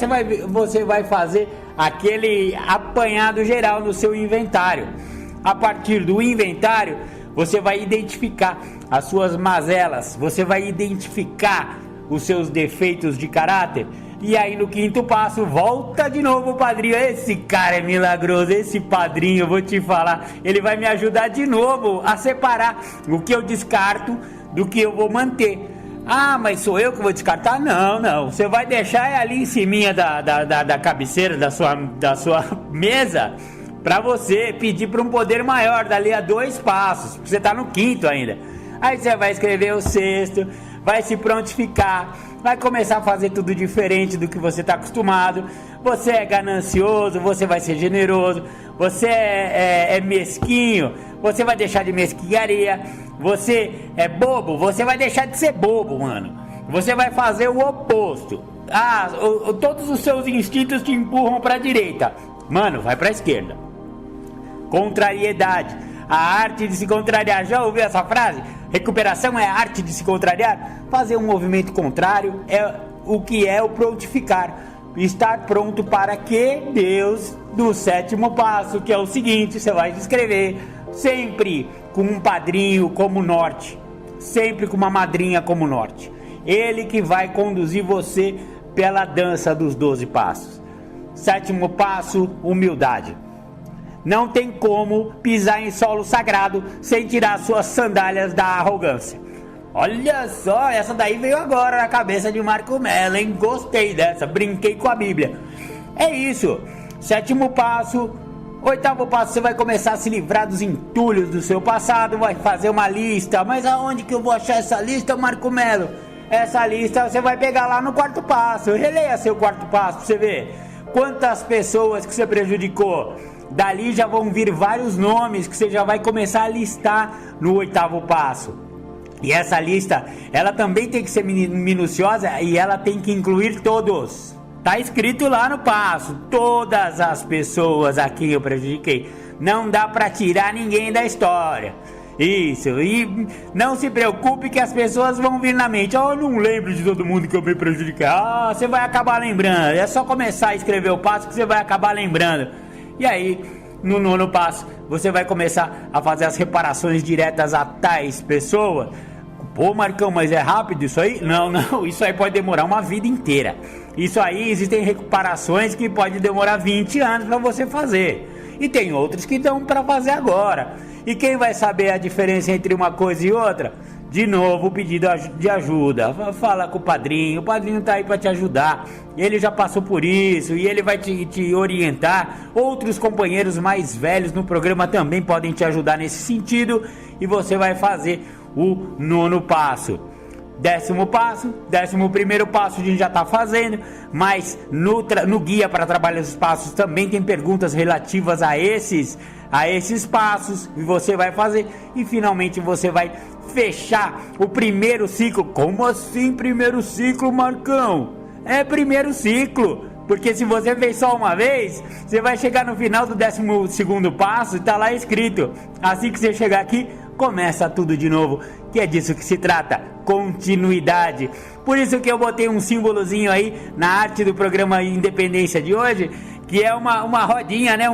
Você vai fazer aquele apanhado geral no seu inventário. A partir do inventário, você vai identificar as suas mazelas, você vai identificar os seus defeitos de caráter. E aí no 5º passo, volta de novo o padrinho. Esse cara é milagroso, esse padrinho, eu vou te falar, ele vai me ajudar de novo a separar o que eu descarto do que eu vou manter. Ah, mas sou eu que vou descartar? Não, você vai deixar ali em cima da cabeceira da sua mesa, pra você pedir para um poder maior, dali a 2 passos, você tá no 5º ainda. Aí você vai escrever o 6º, vai se prontificar, vai começar a fazer tudo diferente do que você está acostumado. Você é ganancioso, você vai ser generoso. Você é mesquinho, você vai deixar de mesquinharia. Você é bobo, você vai deixar de ser bobo, mano. Você vai fazer o oposto. Todos os seus instintos te empurram para a direita, mano, vai para a esquerda. Contrariedade, a arte de se contrariar. Já ouviu essa frase? Recuperação é a arte de se contrariar. Fazer um movimento contrário é o que é o prontificar. Estar pronto para que Deus, do 7º passo, que é o seguinte, você vai escrever sempre com um padrinho como norte, sempre com uma madrinha como norte. Ele que vai conduzir você pela dança dos 12 passos. 7º passo, humildade. Não tem como pisar em solo sagrado sem tirar suas sandálias da arrogância. Olha só, essa daí veio agora na cabeça de Marco Mello, hein? Gostei dessa, brinquei com a Bíblia. É isso, 7º passo. 8º passo, você vai começar a se livrar dos entulhos do seu passado, vai fazer uma lista. Mas aonde que eu vou achar essa lista, Marco Mello? Essa lista você vai pegar lá no 4º passo. Releia seu 4º passo pra você ver quantas pessoas que você prejudicou. Dali já vão vir vários nomes que você já vai começar a listar no 8º passo. E essa lista, ela também tem que ser minuciosa e ela tem que incluir todos. Tá escrito lá no passo, todas as pessoas a quem eu prejudiquei. Não dá pra tirar ninguém da história. Isso, e não se preocupe que as pessoas vão vir na mente. Eu não lembro de todo mundo que eu me prejudiquei. Você vai acabar lembrando. É só começar a escrever o passo que você vai acabar lembrando. E aí, no 9º passo, você vai começar a fazer as reparações diretas a tais pessoas. Pô, Marcão, mas é rápido isso aí? Não, isso aí pode demorar uma vida inteira. Isso aí, existem reparações que pode demorar 20 anos para você fazer. E tem outros que dão para fazer agora. E quem vai saber a diferença entre uma coisa e outra? De novo, o pedido de ajuda. Fala com o padrinho tá aí para te ajudar. Ele já passou por isso e ele vai te orientar. Outros companheiros mais velhos no programa também podem te ajudar nesse sentido. E você vai fazer o 9º passo. 10º passo, 11º passo a gente já está fazendo, mas no guia para trabalhar os passos também tem perguntas relativas a esses passos, e você vai fazer, e finalmente você vai fechar o primeiro ciclo. Como assim primeiro ciclo, Marcão? É primeiro ciclo, porque se você fez só uma vez, você vai chegar no final do 12º passo e tá lá escrito, assim que você chegar aqui, começa tudo de novo, que é disso que se trata, continuidade. Por isso que eu botei um símbolozinho aí na arte do programa Independência de hoje, que é uma rodinha, né,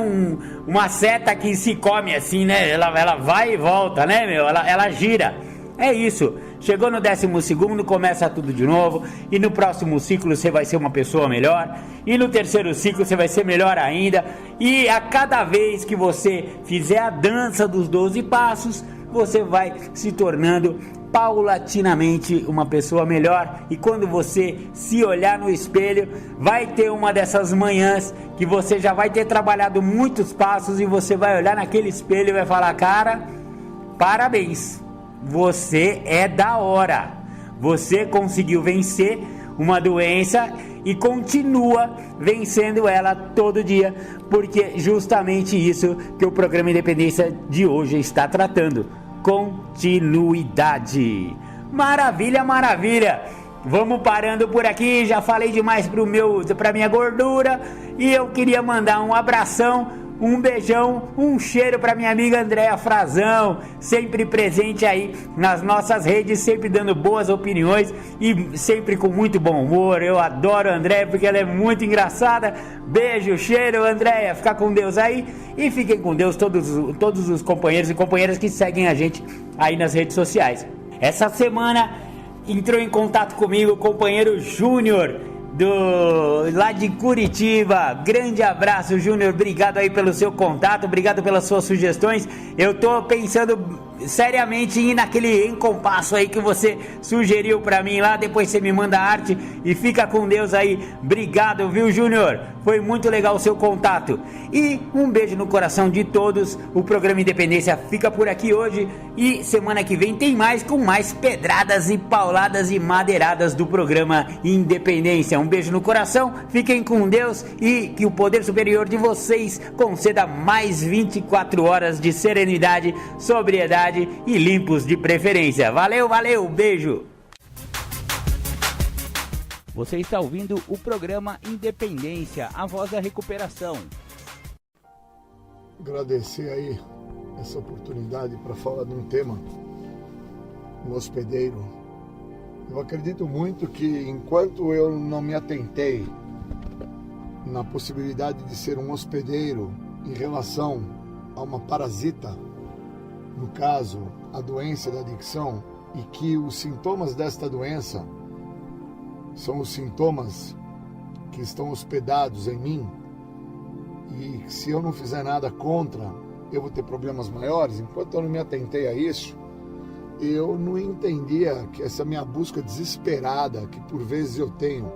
uma seta que se come assim, né, ela vai e volta, né, meu, ela gira. É isso, chegou no 12º, começa tudo de novo, e no próximo ciclo você vai ser uma pessoa melhor, e no 3º ciclo você vai ser melhor ainda, e a cada vez que você fizer a dança dos 12 passos, você vai se tornando paulatinamente uma pessoa melhor. E quando você se olhar no espelho, vai ter uma dessas manhãs que você já vai ter trabalhado muitos passos e você vai olhar naquele espelho e vai falar: cara, parabéns, você é da hora, você conseguiu vencer uma doença e continua vencendo ela todo dia, porque justamente isso que o programa Independência de hoje está tratando: continuidade. Maravilha, maravilha. Vamos parando por aqui. Já falei demais pra minha gordura, e eu queria mandar um abração, um beijão, um cheiro para minha amiga Andréa Frazão, sempre presente aí nas nossas redes, sempre dando boas opiniões e sempre com muito bom humor. Eu adoro a Andréa porque ela é muito engraçada. Beijo, cheiro, Andréa, fica com Deus aí, e fiquem com Deus todos os companheiros e companheiras que seguem a gente aí nas redes sociais. Essa semana entrou em contato comigo o companheiro Júnior, lá de Curitiba. Grande abraço, Júnior, obrigado aí pelo seu contato, obrigado pelas suas sugestões. Eu tô pensando seriamente em ir naquele encompasso aí que você sugeriu pra mim lá. Depois você me manda a arte e fica com Deus aí. Obrigado, viu, Júnior? Foi muito legal o seu contato. E um beijo no coração de todos. O programa Independência fica por aqui hoje, e semana que vem tem mais, com mais pedradas e pauladas e madeiradas do programa Independência. Um beijo no coração, fiquem com Deus, e que o poder superior de vocês conceda mais 24 horas de serenidade, sobriedade e limpos de preferência. Valeu, valeu, beijo! Você está ouvindo o programa Independência, a voz da recuperação. Agradecer aí essa oportunidade para falar de um tema, o hospedeiro. Eu acredito muito que enquanto eu não me atentei na possibilidade de ser um hospedeiro em relação a uma parasita, no caso, a doença da adicção, e que os sintomas desta doença são os sintomas que estão hospedados em mim, e se eu não fizer nada contra, eu vou ter problemas maiores. Enquanto eu não me atentei a isso, eu não entendia que essa minha busca desesperada, que por vezes eu tenho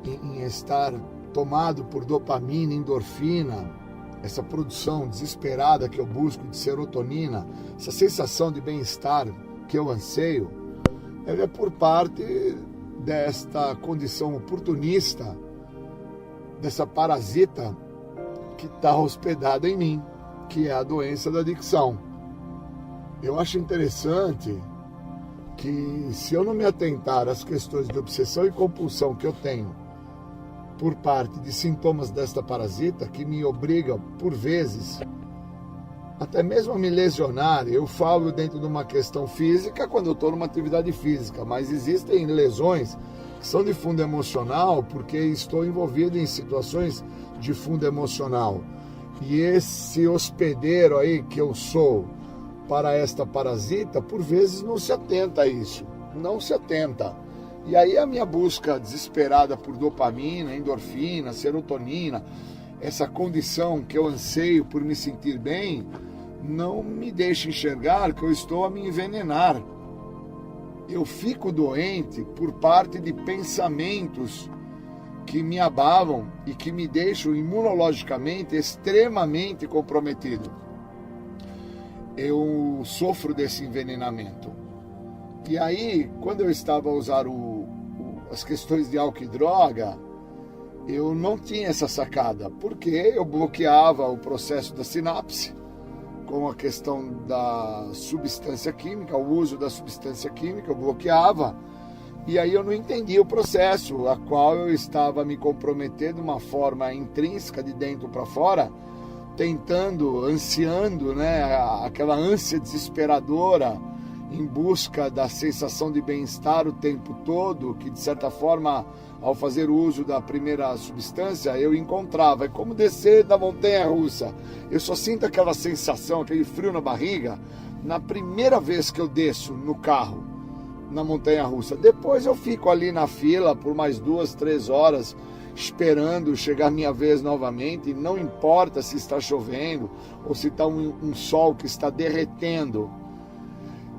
em estar tomado por dopamina, endorfina, essa produção desesperada que eu busco de serotonina, essa sensação de bem-estar que eu anseio, ela é por parte desta condição oportunista, dessa parasita que está hospedada em mim, que é a doença da adicção. Eu acho interessante que, se eu não me atentar às questões de obsessão e compulsão que eu tenho por parte de sintomas desta parasita, que me obriga, por vezes, até mesmo a me lesionar. Eu falo dentro de uma questão física quando eu estou numa atividade física, mas existem lesões que são de fundo emocional porque estou envolvido em situações de fundo emocional. E esse hospedeiro aí que eu sou para esta parasita, por vezes não se atenta a isso, não se atenta. E aí a minha busca desesperada por dopamina, endorfina, serotonina, essa condição que eu anseio por me sentir bem, não me deixa enxergar que eu estou a me envenenar. Eu fico doente por parte de pensamentos que me abalam e que me deixam imunologicamente extremamente comprometido. Eu sofro desse envenenamento. E aí, quando eu estava a usar as questões de álcool e droga, eu não tinha essa sacada, porque eu bloqueava o processo da sinapse com a questão da substância química, o uso da substância química, eu bloqueava. E aí eu não entendia o processo, a qual eu estava me comprometendo de uma forma intrínseca, de dentro para fora, tentando, ansiando, né, aquela ânsia desesperadora em busca da sensação de bem-estar o tempo todo, que de certa forma, ao fazer uso da primeira substância, eu encontrava. É como descer da montanha-russa. Eu só sinto aquela sensação, aquele frio na barriga, na primeira vez que eu desço no carro, na montanha-russa. Depois eu fico ali na fila por mais 2, 3 horas, esperando chegar a minha vez novamente, e não importa se está chovendo ou se está um sol que está derretendo.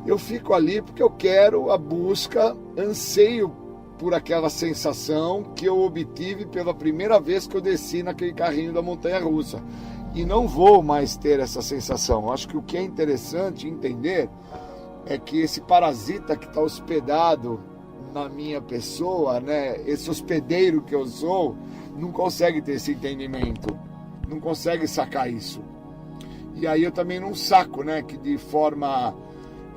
Eu fico ali porque eu quero a busca, anseio por aquela sensação que eu obtive pela primeira vez que eu desci naquele carrinho da montanha-russa. E não vou mais ter essa sensação. Acho que o que é interessante entender é que esse parasita que está hospedado na minha pessoa, né, esse hospedeiro que eu sou, não consegue ter esse entendimento, não consegue sacar isso. E aí eu também não saco, né, que de forma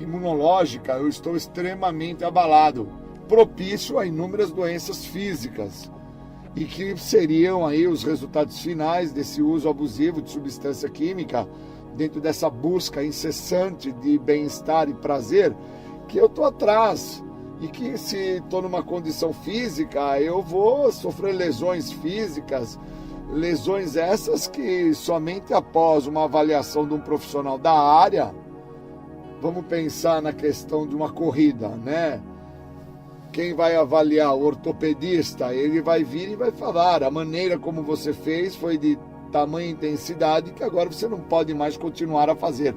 imunológica eu estou extremamente abalado, propício a inúmeras doenças físicas, e que seriam aí os resultados finais desse uso abusivo de substância química, dentro dessa busca incessante de bem-estar e prazer, que eu estou atrás. E que se estou numa condição física, eu vou sofrer lesões físicas, lesões essas que somente após uma avaliação de um profissional da área, vamos pensar na questão de uma corrida, né? Quem vai avaliar, o ortopedista, ele vai vir e vai falar, a maneira como você fez foi de tamanha intensidade que agora você não pode mais continuar a fazer.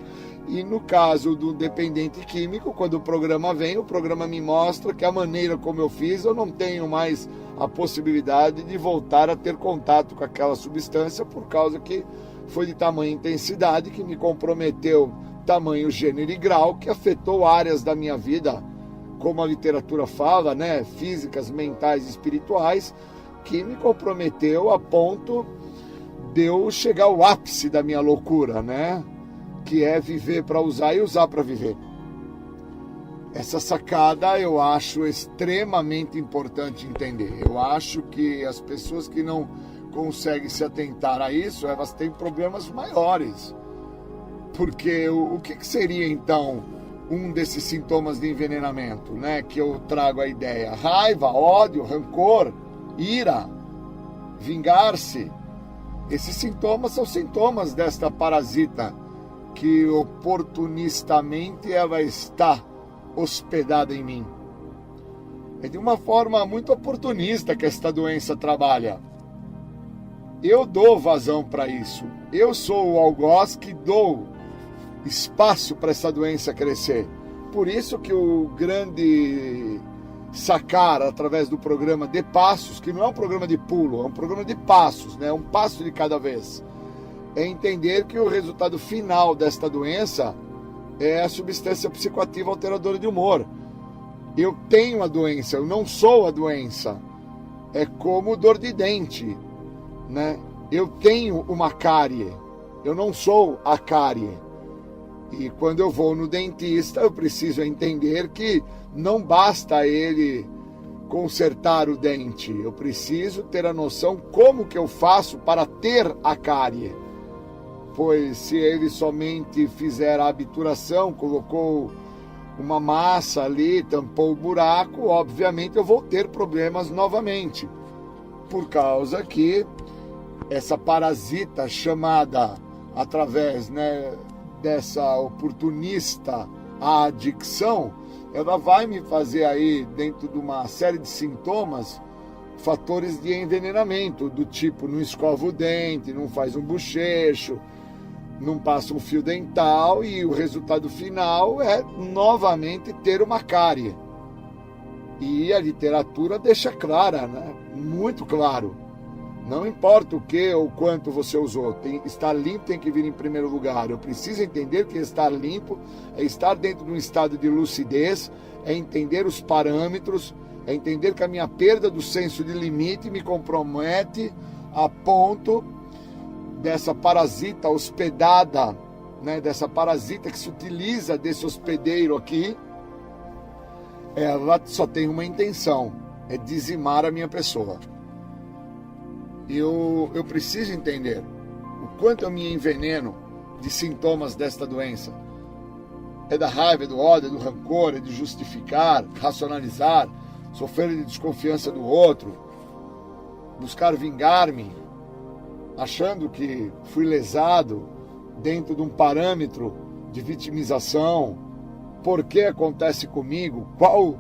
E no caso do dependente químico, quando o programa vem, o programa me mostra que a maneira como eu fiz, eu não tenho mais a possibilidade de voltar a ter contato com aquela substância, por causa que foi de tamanha intensidade, que me comprometeu tamanho, gênero e grau, que afetou áreas da minha vida, como a literatura fala, né, físicas, mentais e espirituais, que me comprometeu a ponto de eu chegar ao ápice da minha loucura, né? Que é viver para usar e usar para viver. Essa sacada eu acho extremamente importante entender. Eu acho que as pessoas que não conseguem se atentar a isso, elas têm problemas maiores. Porque o que seria então um desses sintomas de envenenamento, né? Que eu trago a ideia: raiva, ódio, rancor, ira, vingar-se. Esses sintomas são sintomas desta parasita que oportunistamente ela está hospedada em mim. É de uma forma muito oportunista que esta doença trabalha. Eu dou vazão para isso. Eu sou o algoz que dou espaço para essa doença crescer. Por isso que o grande sacar através do programa de passos, que não é um programa de pulo, é um programa de passos, né? Um passo de cada vez, é entender que o resultado final desta doença é a substância psicoativa alteradora de humor. Eu tenho a doença, eu não sou a doença. É como dor de dente, né? Eu tenho uma cárie, eu não sou a cárie. E quando eu vou no dentista, eu preciso entender que não basta ele consertar o dente. Eu preciso ter a noção como que eu faço para ter a cárie. pois se ele somente fizer a obturação, colocou uma massa ali, tampou o buraco, obviamente eu vou ter problemas novamente, por causa que essa parasita chamada, através, né, dessa oportunista adicção, ela vai me fazer aí, dentro de uma série de sintomas, fatores de envenenamento, do tipo, não escova o dente, não faz um bochecho, não passa um fio dental, e o resultado final é novamente ter uma cárie. E a literatura deixa clara, né? Muito claro. Não importa o que ou quanto você usou, estar limpo tem que vir em primeiro lugar. Eu preciso entender que estar limpo é estar dentro de um estado de lucidez, é entender os parâmetros, é entender que a minha perda do senso de limite me compromete a ponto dessa parasita hospedada, né, dessa parasita que se utiliza desse hospedeiro aqui, ela só tem uma intenção, é dizimar a minha pessoa. Eu preciso entender o quanto eu me enveneno de sintomas desta doença. É da raiva, é do ódio, é do rancor, é de justificar, racionalizar, sofrer de desconfiança do outro, buscar vingar-me, achando que fui lesado dentro de um parâmetro de vitimização. Por que acontece comigo? Qual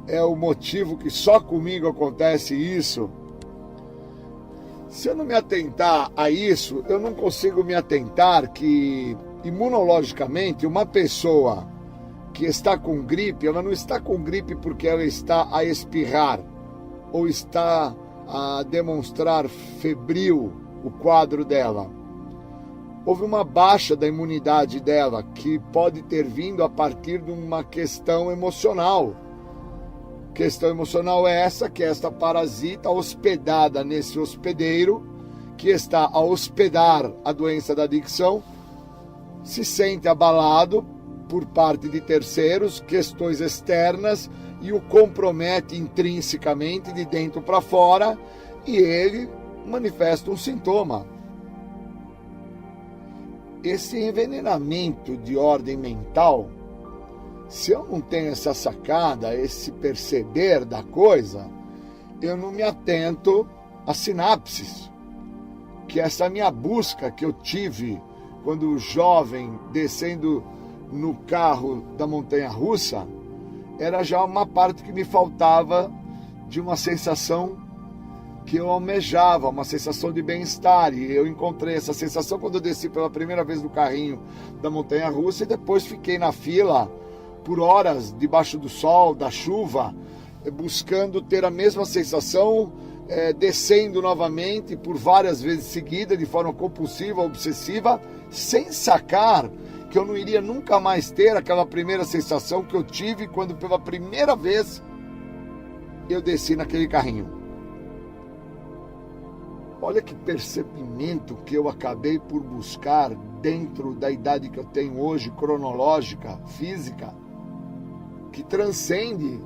é o motivo que só comigo acontece isso? Se eu não me atentar a isso, eu não consigo me atentar que, imunologicamente, uma pessoa que está com gripe, ela não está com gripe porque ela está a espirrar ou está a demonstrar febril o quadro dela. Houve uma baixa da imunidade dela que pode ter vindo a partir de uma questão emocional. Questão emocional é essa, que é esta parasita hospedada nesse hospedeiro, que está a hospedar a doença da adicção, se sente abalado por parte de terceiros, questões externas, e o compromete intrinsecamente de dentro para fora, e ele manifesta um sintoma. Esse envenenamento de ordem mental, se eu não tenho essa sacada, esse perceber da coisa, eu não me atento às sinapses, que essa minha busca que eu tive quando jovem, descendo no carro da montanha-russa, era já uma parte que me faltava de uma sensação que eu almejava, uma sensação de bem-estar, e eu encontrei essa sensação quando eu desci pela primeira vez no carrinho da montanha-russa, e depois fiquei na fila por horas, debaixo do sol, da chuva, buscando ter a mesma sensação, descendo novamente por várias vezes seguidas, de forma compulsiva, obsessiva, sem sacar que eu não iria nunca mais ter aquela primeira sensação que eu tive quando pela primeira vez eu desci naquele carrinho. Olha que percebimento que eu acabei por buscar dentro da idade que eu tenho hoje, cronológica, física, que transcende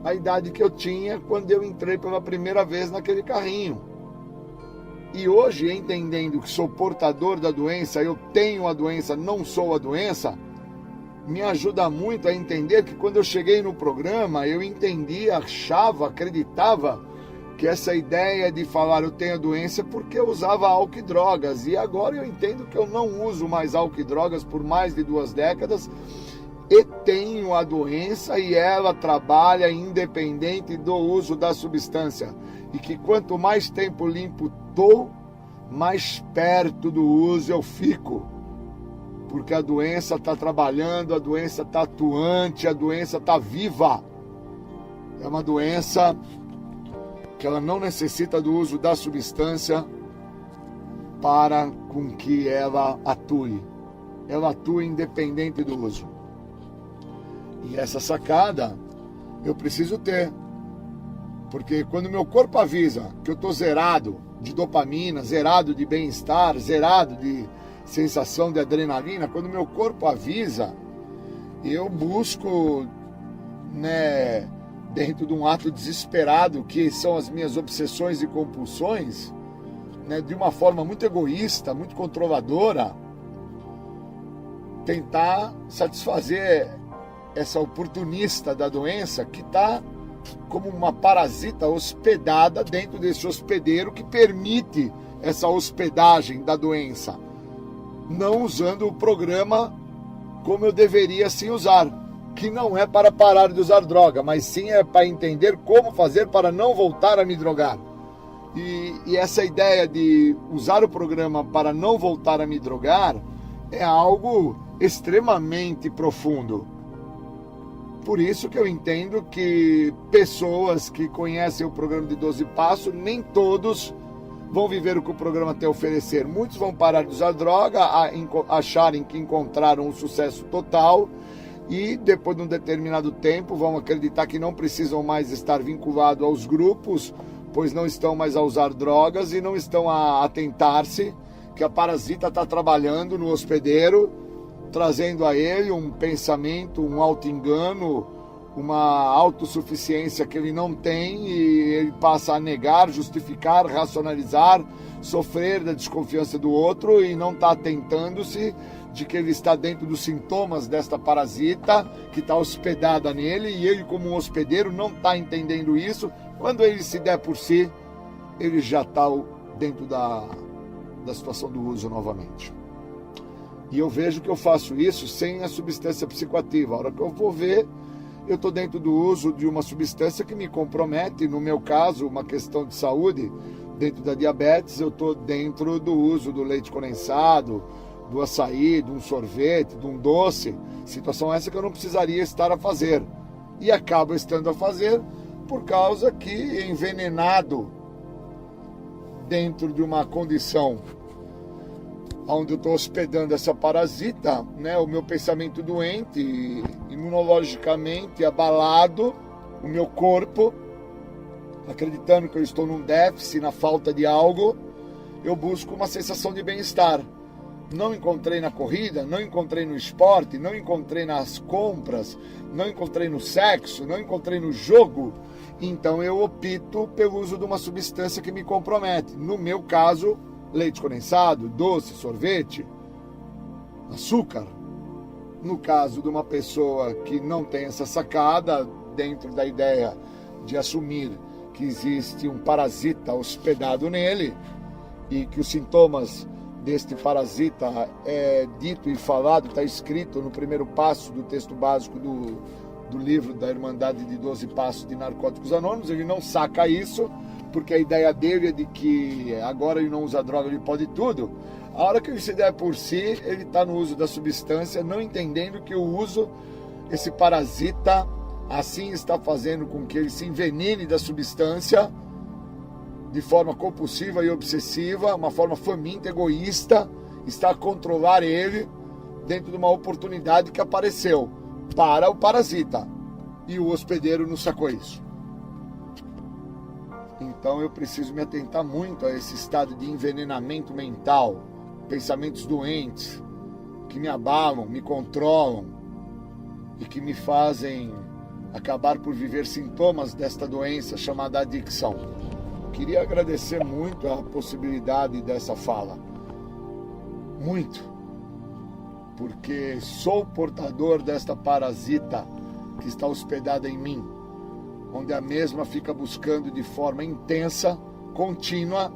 a idade que eu tinha quando eu entrei pela primeira vez naquele carrinho. E hoje, entendendo que sou portador da doença, eu tenho a doença, não sou a doença, me ajuda muito a entender que quando eu cheguei no programa, eu entendia, achava, acreditava que essa ideia de falar eu tenho a doença porque eu usava álcool e drogas. E agora eu entendo que eu não uso mais álcool e drogas por mais de 2 décadas, e tenho a doença, e ela trabalha independente do uso da substância. E que quanto mais tempo limpo estou, mais perto do uso eu fico. Porque a doença está trabalhando, a doença está atuante, a doença está viva. É uma doença que ela não necessita do uso da substância para com que ela atue. Ela atua independente do uso. E essa sacada eu preciso ter. Porque quando meu corpo avisa que eu estou zerado de dopamina, zerado de bem-estar, zerado de sensação de adrenalina, quando meu corpo avisa, eu busco, né, dentro de um ato desesperado, que são as minhas obsessões e compulsões, né, de uma forma muito egoísta, muito controladora, tentar satisfazer essa oportunista da doença que está como uma parasita hospedada dentro desse hospedeiro que permite essa hospedagem da doença, não usando o programa como eu deveria sim usar, que não é para parar de usar droga, mas sim é para entender como fazer para não voltar a me drogar. E essa ideia de usar o programa para não voltar a me drogar é algo extremamente profundo. Por isso que eu entendo que pessoas que conhecem o programa de 12 Passos, nem todos vão viver o que o programa tem a oferecer. Muitos vão parar de usar droga, acharem que encontraram um sucesso total e depois de um determinado tempo vão acreditar que não precisam mais estar vinculados aos grupos, pois não estão mais a usar drogas e não estão a atentar-se que a parasita está trabalhando no hospedeiro, trazendo a ele um pensamento, um auto-engano, uma autossuficiência que ele não tem e ele passa a negar, justificar, racionalizar, sofrer da desconfiança do outro e não está atentando-se de que ele está dentro dos sintomas desta parasita que está hospedada nele e ele, como um hospedeiro, não está entendendo isso. Quando ele se der por si, ele já está dentro da situação do uso novamente. E eu vejo que eu faço isso sem a substância psicoativa. A hora que eu vou ver, eu estou dentro do uso de uma substância que me compromete. No meu caso, uma questão de saúde, dentro da diabetes, eu estou dentro do uso do leite condensado, do açaí, de um sorvete, de um doce. Situação essa que eu não precisaria estar a fazer. E acabo estando a fazer por causa que envenenado dentro de uma condição onde eu estou hospedando essa parasita, né, o meu pensamento doente, imunologicamente abalado, o meu corpo, acreditando que eu estou num déficit, na falta de algo, eu busco uma sensação de bem-estar. Não encontrei na corrida, não encontrei no esporte, não encontrei nas compras, não encontrei no sexo, não encontrei no jogo, então eu opto pelo uso de uma substância que me compromete. No meu caso, leite condensado, doce, sorvete, açúcar. No caso de uma pessoa que não tem essa sacada, dentro da ideia de assumir que existe um parasita hospedado nele e que os sintomas deste parasita é dito e falado, está escrito no primeiro passo do texto básico do livro da Irmandade de 12 Passos de Narcóticos Anônimos, ele não saca isso, porque a ideia dele é de que agora ele não usa droga, ele pode tudo. A hora que ele se der por si, ele está no uso da substância, não entendendo que o uso, esse parasita, assim está fazendo com que ele se envenene da substância de forma compulsiva e obsessiva, uma forma faminta, egoísta, está a controlar ele dentro de uma oportunidade que apareceu para o parasita. E o hospedeiro não sacou isso. Então eu preciso me atentar muito a esse estado de envenenamento mental, pensamentos doentes, que me abalam, me controlam e que me fazem acabar por viver sintomas desta doença chamada adicção. Queria agradecer muito a possibilidade dessa fala. Muito. Porque sou portador desta parasita que está hospedada em mim, onde a mesma fica buscando de forma intensa, contínua,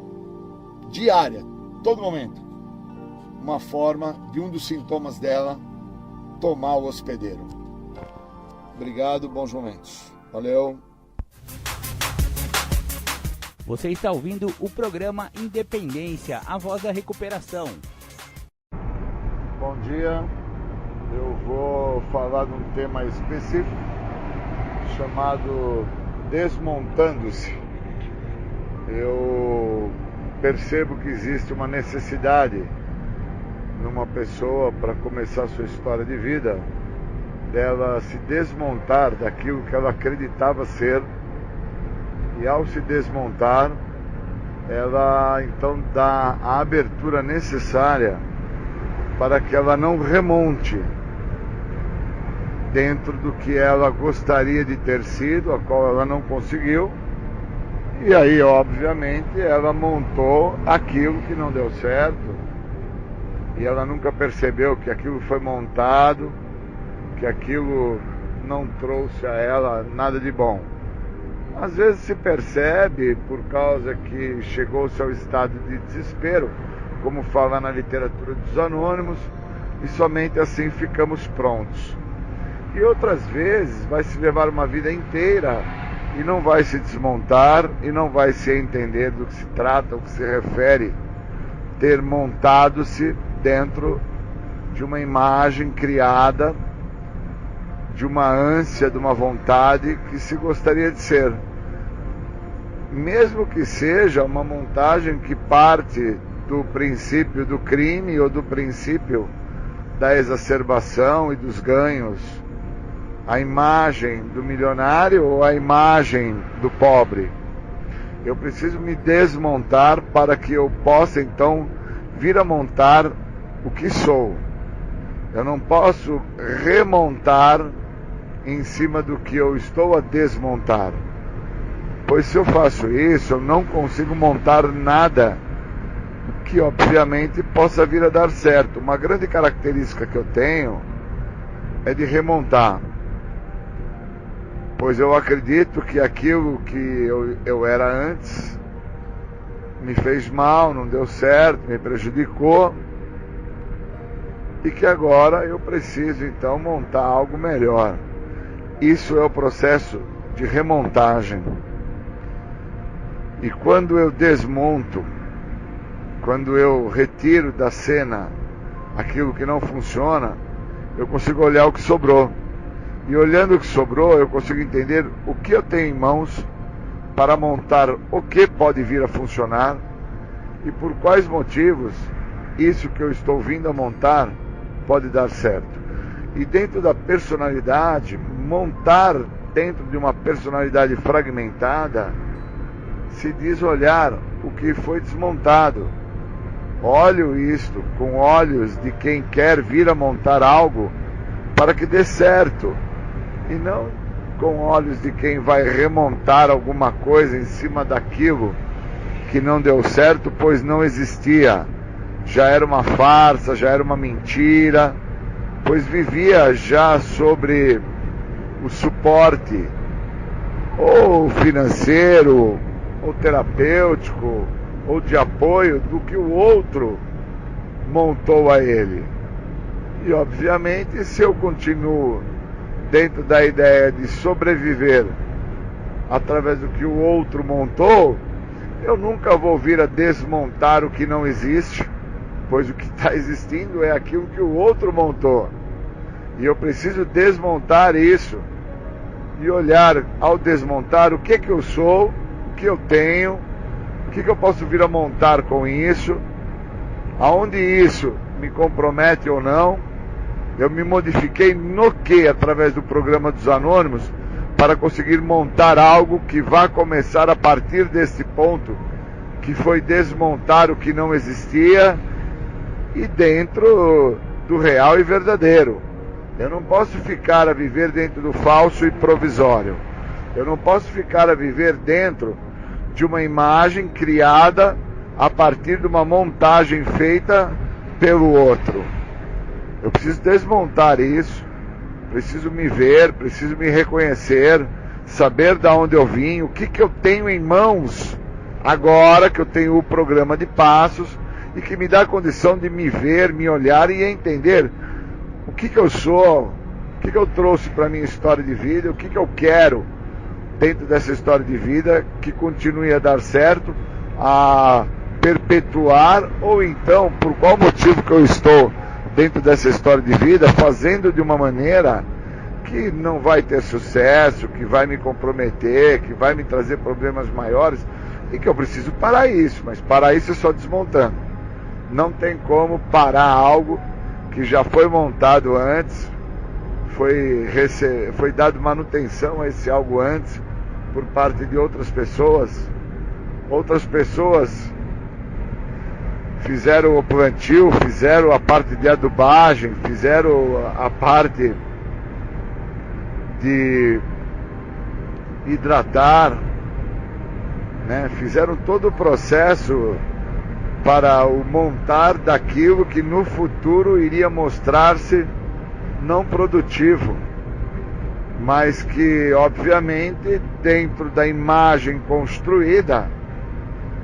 diária, todo momento, uma forma de um dos sintomas dela tomar o hospedeiro. Obrigado, bons momentos. Valeu. Você está ouvindo o programa Independência, a voz da recuperação. Bom dia, eu vou falar de um tema específico chamado Desmontando-se. Eu percebo que existe uma necessidade numa pessoa para começar sua história de vida, dela se desmontar daquilo que ela acreditava ser. E ao se desmontar, ela então dá a abertura necessária para que ela não remonte dentro do que ela gostaria de ter sido, a qual ela não conseguiu. E aí, obviamente, ela montou aquilo que não deu certo e ela nunca percebeu que aquilo foi montado, que aquilo não trouxe a ela nada de bom. Às vezes se percebe por causa que chegou-se ao estado de desespero, como fala na literatura dos anônimos, e somente assim ficamos prontos. E outras vezes vai se levar uma vida inteira e não vai se desmontar e não vai se entender do que se trata, o que se refere ter montado-se dentro de uma imagem criada, de uma ânsia, de uma vontade que se gostaria de ser. Mesmo que seja uma montagem que parte do princípio do crime ou do princípio da exacerbação e dos ganhos, a imagem do milionário ou a imagem do pobre. Eu preciso me desmontar para que eu possa então vir a montar o que sou. Eu não posso remontar em cima do que eu estou a desmontar, pois se eu faço isso, eu não consigo montar nada que obviamente possa vir a dar certo. Uma grande característica que eu tenho é de remontar, pois eu acredito que aquilo que eu era antes me fez mal, não deu certo, me prejudicou, e que agora eu preciso então montar algo melhor. Isso é o processo de remontagem. E quando eu desmonto, quando eu retiro da cena aquilo que não funciona, eu consigo olhar o que sobrou. E olhando o que sobrou, eu consigo entender o que eu tenho em mãos para montar o que pode vir a funcionar e por quais motivos isso que eu estou vindo a montar pode dar certo. E dentro da personalidade, montar dentro de uma personalidade fragmentada, se diz olhar o que foi desmontado. Olho isto com olhos de quem quer vir a montar algo para que dê certo, e não com olhos de quem vai remontar alguma coisa em cima daquilo que não deu certo, pois não existia. Já era uma farsa, já era uma mentira, pois vivia já sobre o suporte ou financeiro, ou terapêutico, ou de apoio do que o outro montou a ele. E obviamente, se eu continuo dentro da ideia de sobreviver através do que o outro montou, eu nunca vou vir a desmontar o que não existe, pois o que está existindo é aquilo que o outro montou. E eu preciso desmontar isso e olhar ao desmontar o que eu sou, o que eu tenho, o que eu posso vir a montar com isso, aonde isso me compromete ou não. Eu me modifiquei no que, através do programa dos Anônimos, para conseguir montar algo que vá começar a partir desse ponto, que foi desmontar o que não existia e dentro do real e verdadeiro. Eu não posso ficar a viver dentro do falso e provisório. Eu não posso ficar a viver dentro de uma imagem criada a partir de uma montagem feita pelo outro. Eu preciso desmontar isso, preciso me ver, preciso me reconhecer, saber de onde eu vim, o que eu tenho em mãos agora que eu tenho o programa de passos e que me dá a condição de me ver, me olhar e entender o que eu sou, o que eu trouxe para a minha história de vida, o que eu quero dentro dessa história de vida que continue a dar certo, a perpetuar, ou então por qual motivo que eu estou dentro dessa história de vida, fazendo de uma maneira que não vai ter sucesso, que vai me comprometer, que vai me trazer problemas maiores, e que eu preciso parar isso, mas parar isso é só desmontando. Não tem como parar algo que já foi montado antes, foi dado manutenção a esse algo antes por parte de outras pessoas. Outras pessoas fizeram o plantio, fizeram a parte de adubagem, fizeram a parte de hidratar, né? Fizeram todo o processo para o montar daquilo que no futuro iria mostrar-se não produtivo, mas que, obviamente, dentro da imagem construída,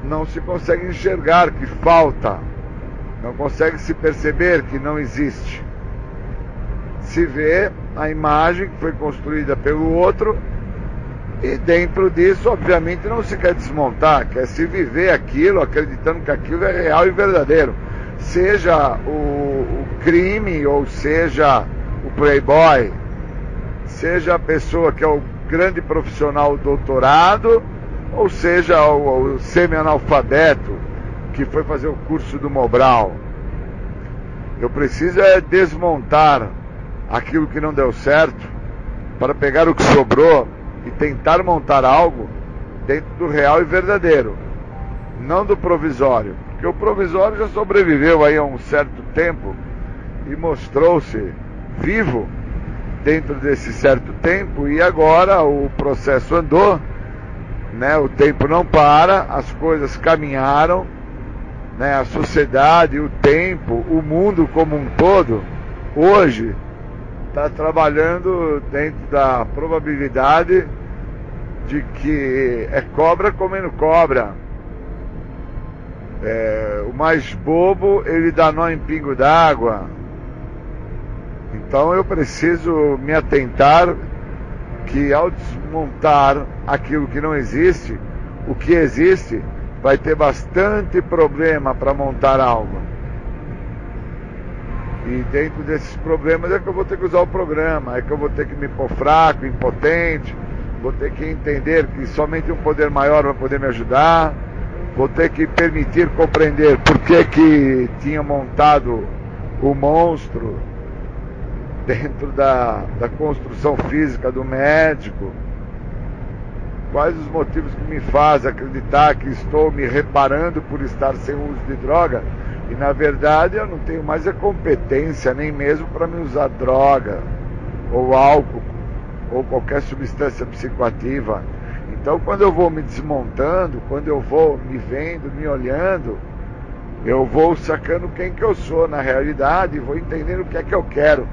não se consegue enxergar que falta, não consegue se perceber que não existe. Se vê a imagem que foi construída pelo outro e dentro disso, obviamente, não se quer desmontar, quer se viver aquilo, acreditando que aquilo é real e verdadeiro. Seja o crime, ou seja o playboy, seja a pessoa que é o grande profissional doutorado, ou seja o semi-analfabeto que foi fazer o curso do Mobral. Eu preciso desmontar aquilo que não deu certo para pegar o que sobrou e tentar montar algo dentro do real e verdadeiro, não do provisório, porque o provisório já sobreviveu aí há um certo tempo e mostrou-se vivo dentro desse certo tempo, e agora o processo andou, né? O tempo não para, as coisas caminharam, né? A sociedade, o tempo, o mundo como um todo, hoje está trabalhando dentro da probabilidade de que é cobra comendo cobra. O mais bobo, ele dá nó em pingo d'água. Então eu preciso me atentar que ao desmontar aquilo que não existe, o que existe vai ter bastante problema para montar algo. E dentro desses problemas é que eu vou ter que usar o programa, é que eu vou ter que me pôr fraco, impotente, vou ter que entender que somente um poder maior vai poder me ajudar, vou ter que permitir compreender por que tinha montado o monstro dentro da construção física do médico, quais os motivos que me fazem acreditar que estou me reparando por estar sem uso de droga, e na verdade eu não tenho mais a competência nem mesmo para me usar droga, ou álcool, ou qualquer substância psicoativa. Então quando eu vou me desmontando, quando eu vou me vendo, me olhando, eu vou sacando quem que eu sou na realidade, e vou entendendo o que é que eu quero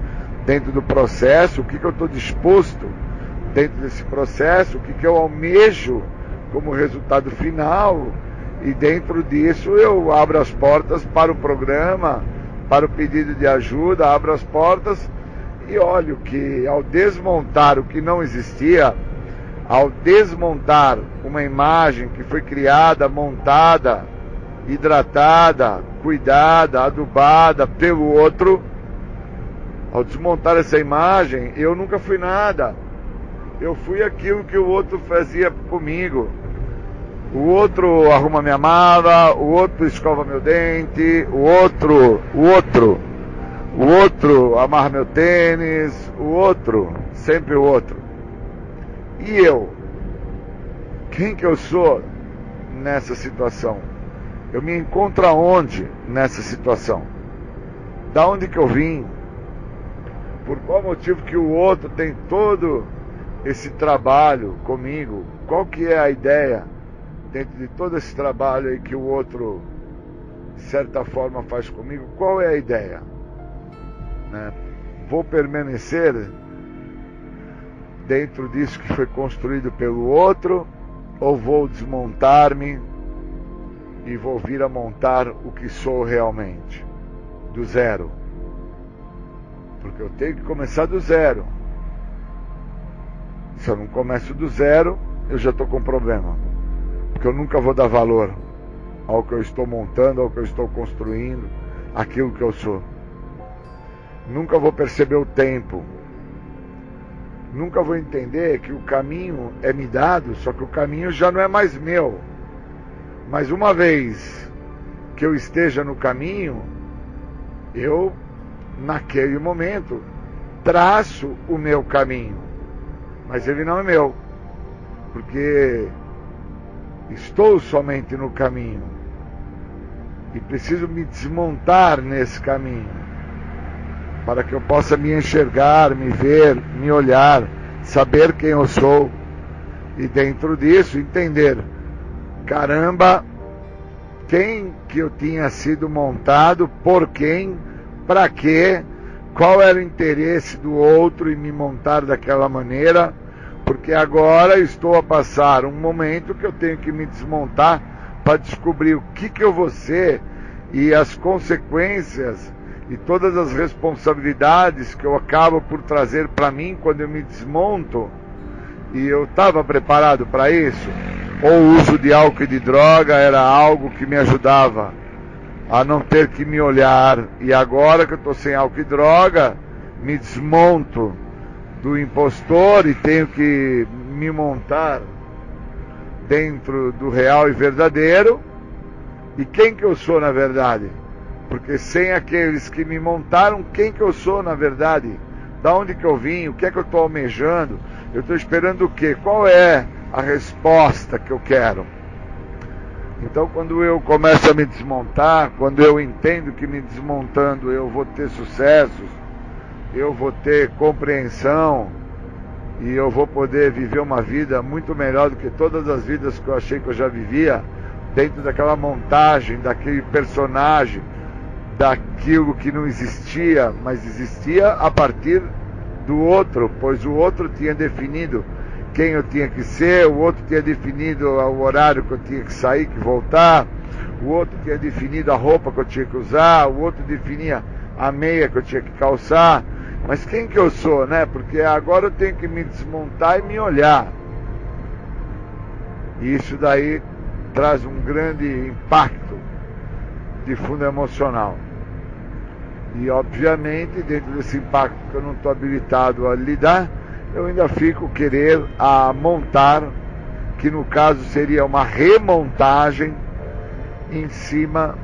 dentro do processo, o que eu estou disposto dentro desse processo, o que eu almejo como resultado final, e dentro disso eu abro as portas para o programa, para o pedido de ajuda, abro as portas e olho que ao desmontar o que não existia, ao desmontar uma imagem que foi criada, montada, hidratada, cuidada, adubada pelo outro, ao desmontar essa imagem, eu nunca fui nada. Eu fui aquilo que o outro fazia comigo. O outro arruma minha mala, o outro escova meu dente, o outro amarra meu tênis, o outro, sempre o outro. E eu? Quem que eu sou nessa situação? Eu me encontro aonde nessa situação? Da onde que eu vim? Por qual motivo que o outro tem todo esse trabalho comigo? Qual que é a ideia dentro de todo esse trabalho aí que o outro, de certa forma, faz comigo? Qual é a ideia? Né? Vou permanecer dentro disso que foi construído pelo outro, ou vou desmontar-me e vou vir a montar o que sou realmente, do zero? Porque eu tenho que começar do zero. Se eu não começo do zero, eu já estou com problema. Porque eu nunca vou dar valor ao que eu estou montando, ao que eu estou construindo, aquilo que eu sou. Nunca vou perceber o tempo. Nunca vou entender que o caminho é me dado, só que o caminho já não é mais meu. Mas uma vez que eu esteja no caminho, eu, naquele momento, traço o meu caminho, mas ele não é meu, porque estou somente no caminho e preciso me desmontar nesse caminho para que eu possa me enxergar, me ver, me olhar, saber quem eu sou e dentro disso entender: caramba, quem que eu tinha sido montado, por quem, para quê, qual era o interesse do outro em me montar daquela maneira, porque agora estou a passar um momento que eu tenho que me desmontar para descobrir o que eu vou ser e as consequências e todas as responsabilidades que eu acabo por trazer para mim quando eu me desmonto. E eu estava preparado para isso? Ou o uso de álcool e de droga era algo que me ajudava a não ter que me olhar, e agora que eu estou sem álcool e droga, me desmonto do impostor e tenho que me montar dentro do real e verdadeiro. E quem que eu sou na verdade? Porque sem aqueles que me montaram, quem que eu sou na verdade? Da onde que eu vim? O que é que eu estou almejando? Eu estou esperando o quê? Qual é a resposta que eu quero? Então, quando eu começo a me desmontar, quando eu entendo que me desmontando eu vou ter sucessos, eu vou ter compreensão e eu vou poder viver uma vida muito melhor do que todas as vidas que eu achei que eu já vivia, dentro daquela montagem, daquele personagem, daquilo que não existia, mas existia a partir do outro, pois o outro tinha definido quem eu tinha que ser, o outro tinha definido o horário que eu tinha que sair, que voltar, o outro tinha definido a roupa que eu tinha que usar, o outro definia a meia que eu tinha que calçar. Mas quem que eu sou, né? Porque agora eu tenho que me desmontar e me olhar. E isso daí traz um grande impacto de fundo emocional. E obviamente, dentro desse impacto que eu não estou habilitado a lidar, eu ainda fico querer a montar, que no caso seria uma remontagem em cima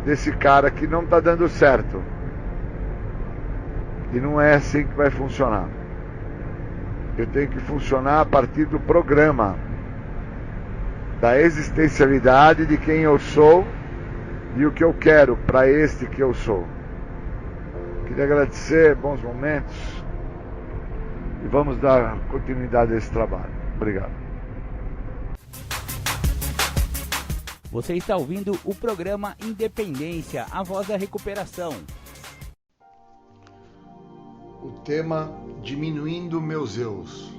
desse cara que não está dando certo. E não é assim que vai funcionar. Eu tenho que funcionar a partir do programa, da existencialidade de quem eu sou e o que eu quero para este que eu sou. Queria agradecer, bons momentos, e vamos dar continuidade a esse trabalho. Obrigado. Você está ouvindo o programa Independência, a voz da recuperação. O tema diminuindo meus eus.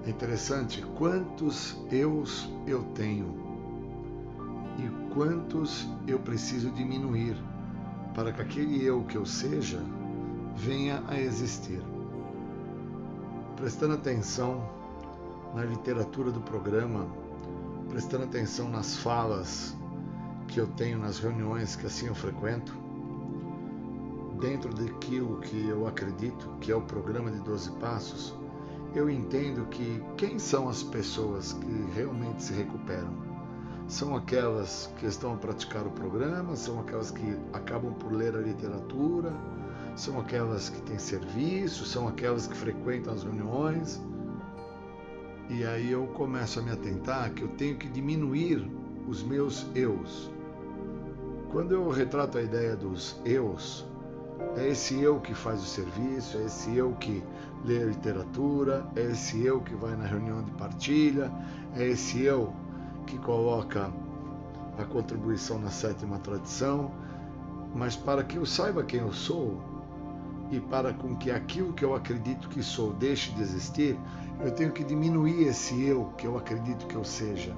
É interessante quantos eus eu tenho e quantos eu preciso diminuir para que aquele eu que eu seja venha a existir. Prestando atenção na literatura do programa, prestando atenção nas falas que eu tenho nas reuniões que assim eu frequento, dentro daquilo que eu acredito que é o programa de 12 Passos, eu entendo que quem são as pessoas que realmente se recuperam? São aquelas que estão a praticar o programa, são aquelas que acabam por ler a literatura, são aquelas que têm serviço, são aquelas que frequentam as reuniões. E aí eu começo a me atentar que eu tenho que diminuir os meus eus. Quando eu retrato a ideia dos eus, é esse eu que faz o serviço, é esse eu que lê a literatura, é esse eu que vai na reunião de partilha, é esse eu que coloca a contribuição na 7ª tradição. Mas para que eu saiba quem eu sou e para com que aquilo que eu acredito que sou deixe de existir, eu tenho que diminuir esse eu que eu acredito que eu seja.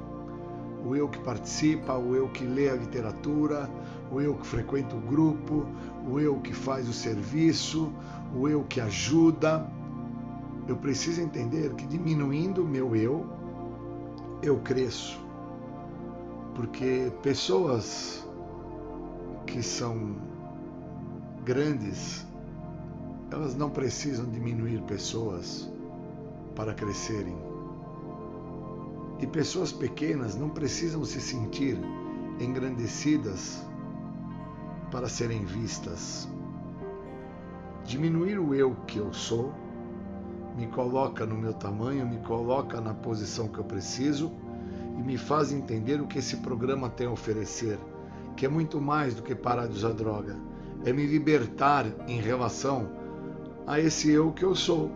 O eu que participa, o eu que lê a literatura, o eu que frequenta o grupo, o eu que faz o serviço, o eu que ajuda. Eu preciso entender que diminuindo o meu eu cresço. Porque pessoas que são grandes, elas não precisam diminuir pessoas para crescerem. E pessoas pequenas não precisam se sentir engrandecidas para serem vistas. Diminuir o eu que eu sou me coloca no meu tamanho, me coloca na posição que eu preciso e me faz entender o que esse programa tem a oferecer, que é muito mais do que parar de usar droga. É me libertar em relação a esse eu que eu sou,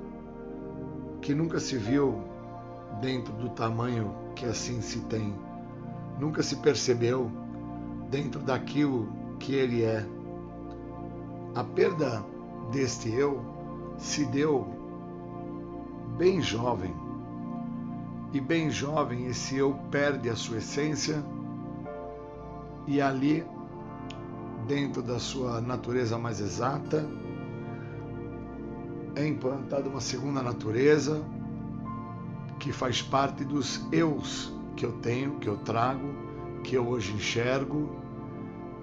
que nunca se viu dentro do tamanho que assim se tem, nunca se percebeu dentro daquilo que ele é. A perda deste eu se deu bem jovem. E bem jovem esse eu perde a sua essência e ali, dentro da sua natureza mais exata, é implantada uma segunda natureza que faz parte dos eus que eu tenho, que eu trago, que eu hoje enxergo,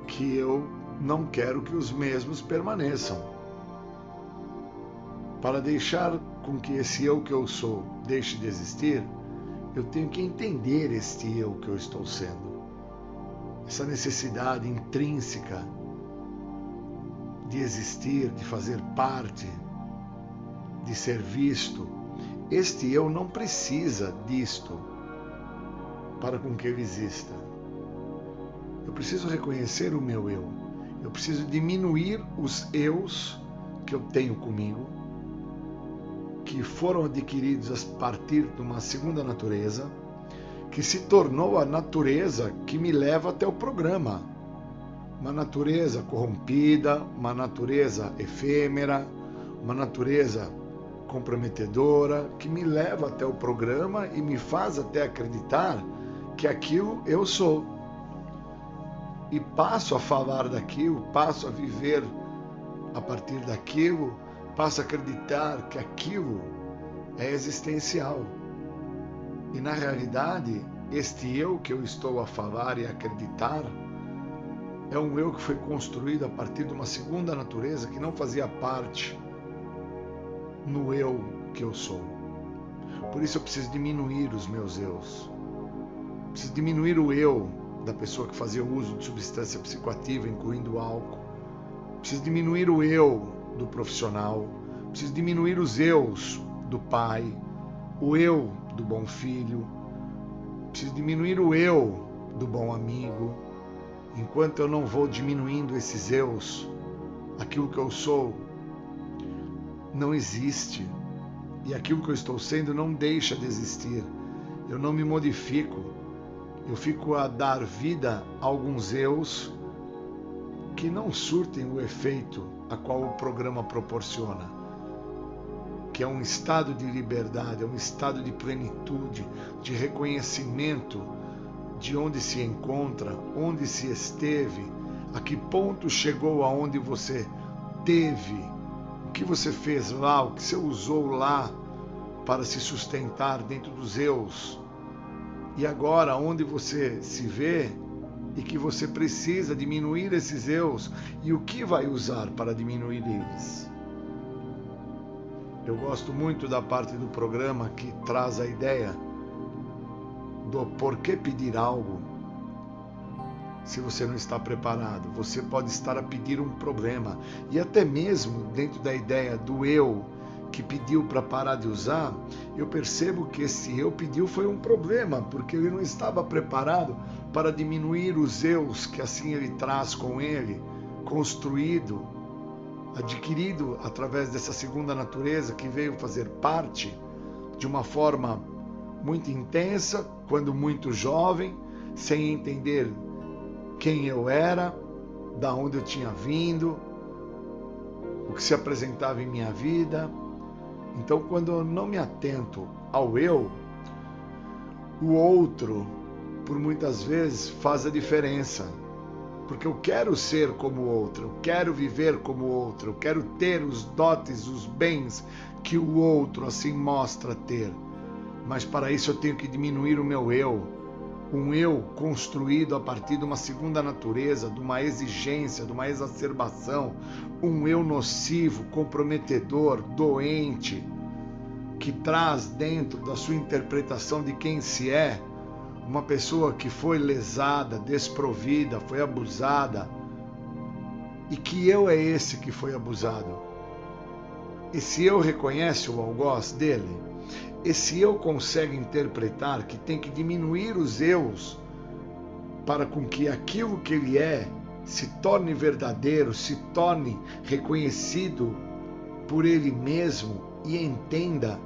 que eu não quero que os mesmos permaneçam. Para deixar com que esse eu que eu sou deixe de existir, eu tenho que entender este eu que eu estou sendo. Essa necessidade intrínseca de existir, de fazer parte, de ser visto. Este eu não precisa disto para com que ele exista. Eu preciso reconhecer o meu eu. Eu preciso diminuir os eus que eu tenho comigo, que foram adquiridos a partir de uma segunda natureza, que se tornou a natureza que me leva até o programa. Uma natureza corrompida, uma natureza efêmera, uma natureza comprometedora, que me leva até o programa e me faz até acreditar que aquilo eu sou. E passo a falar daquilo, passo a viver a partir daquilo, passo a acreditar que aquilo é existencial. E na realidade, este eu que eu estou a falar e a acreditar é um eu que foi construído a partir de uma segunda natureza que não fazia parte no eu que eu sou. Por isso eu preciso diminuir os meus eus. Preciso diminuir o eu da pessoa que fazia uso de substância psicoativa, incluindo álcool. Preciso diminuir o eu do profissional. Preciso diminuir os eus do pai, o eu do bom filho. Preciso diminuir o eu do bom amigo. Enquanto eu não vou diminuindo esses eus, aquilo que eu sou não existe. E aquilo que eu estou sendo não deixa de existir. Eu não me modifico. Eu fico a dar vida a alguns eus que não surtem o efeito a qual o programa proporciona, que é um estado de liberdade, é um estado de plenitude, de reconhecimento de onde se encontra, onde se esteve, a que ponto chegou aonde você teve, o que você fez lá, o que você usou lá para se sustentar dentro dos eus. E agora, onde você se vê e que você precisa diminuir esses eus e o que vai usar para diminuir eles. Eu gosto muito da parte do programa que traz a ideia do porquê pedir algo se você não está preparado. Você pode estar a pedir um problema. E até mesmo dentro da ideia do eu que pediu para parar de usar, eu percebo que esse eu pediu foi um problema, porque ele não estava preparado para diminuir os eus que assim ele traz com ele, construído, adquirido através dessa segunda natureza que veio fazer parte de uma forma muito intensa, quando muito jovem, sem entender quem eu era, da onde eu tinha vindo, o que se apresentava em minha vida. Então, quando eu não me atento ao eu, o outro, por muitas vezes, faz a diferença. Porque eu quero ser como o outro, eu quero viver como o outro, eu quero ter os dotes, os bens que o outro assim mostra ter. Mas para isso eu tenho que diminuir o meu eu, um eu construído a partir de uma segunda natureza, de uma exigência, de uma exacerbação, um eu nocivo, comprometedor, doente, que traz dentro da sua interpretação de quem se é, uma pessoa que foi lesada, desprovida, foi abusada. E que eu é esse que foi abusado? Esse eu reconhece o algoz dele? Esse eu consegue interpretar que tem que diminuir os eus para com que aquilo que ele é se torne verdadeiro, se torne reconhecido por ele mesmo e entenda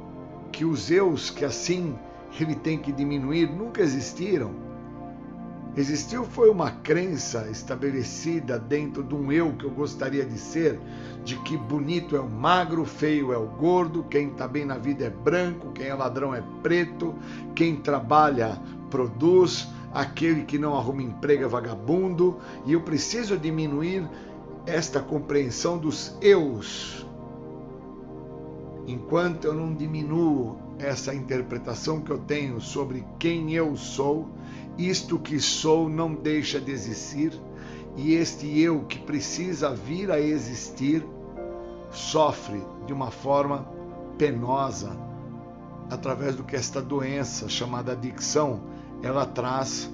que os eus que assim ele tem que diminuir nunca existiram. Existiu foi uma crença estabelecida dentro de um eu que eu gostaria de ser, de que bonito é o magro, feio é o gordo, quem está bem na vida é branco, quem é ladrão é preto, quem trabalha produz, aquele que não arruma emprego é vagabundo, e eu preciso diminuir esta compreensão dos eus. Enquanto eu não diminuo essa interpretação que eu tenho sobre quem eu sou, isto que sou não deixa de existir, e este eu que precisa vir a existir sofre de uma forma penosa através do que esta doença chamada adicção ela traz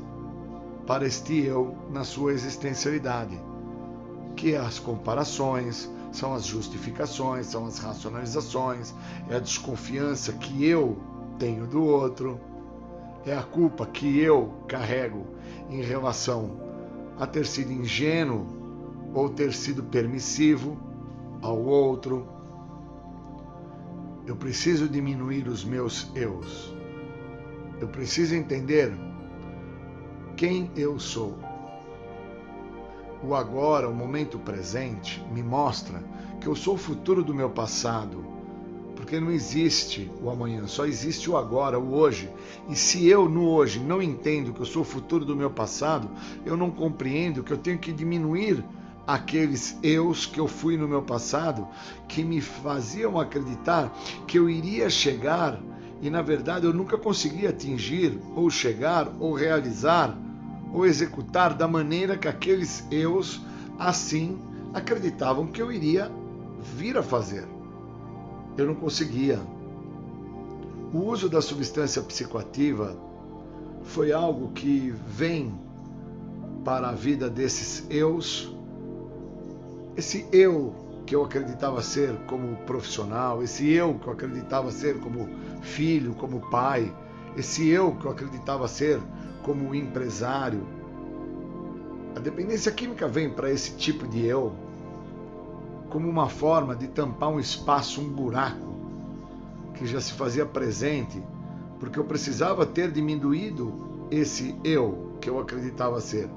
para este eu na sua existencialidade, que é as comparações, são as justificações, são as racionalizações, é a desconfiança que eu tenho do outro, é a culpa que eu carrego em relação a ter sido ingênuo ou ter sido permissivo ao outro. Eu preciso diminuir os meus eus. Eu preciso entender quem eu sou. O agora, o momento presente, me mostra que eu sou o futuro do meu passado, porque não existe o amanhã, só existe o agora, o hoje. E se eu no hoje não entendo que eu sou o futuro do meu passado, eu não compreendo que eu tenho que diminuir aqueles eus que eu fui no meu passado, que me faziam acreditar que eu iria chegar e na verdade eu nunca consegui atingir, ou chegar, ou realizar, ou executar da maneira que aqueles eus assim acreditavam que eu iria vir a fazer. Eu não conseguia. O uso da substância psicoativa foi algo que vem para a vida desses eus. Esse eu que eu acreditava ser como profissional, esse eu que eu acreditava ser como filho, como pai, esse eu que eu acreditava ser como empresário. A dependência química vem para esse tipo de eu como uma forma de tampar um espaço, um buraco que já se fazia presente, porque eu precisava ter diminuído esse eu que eu acreditava ser.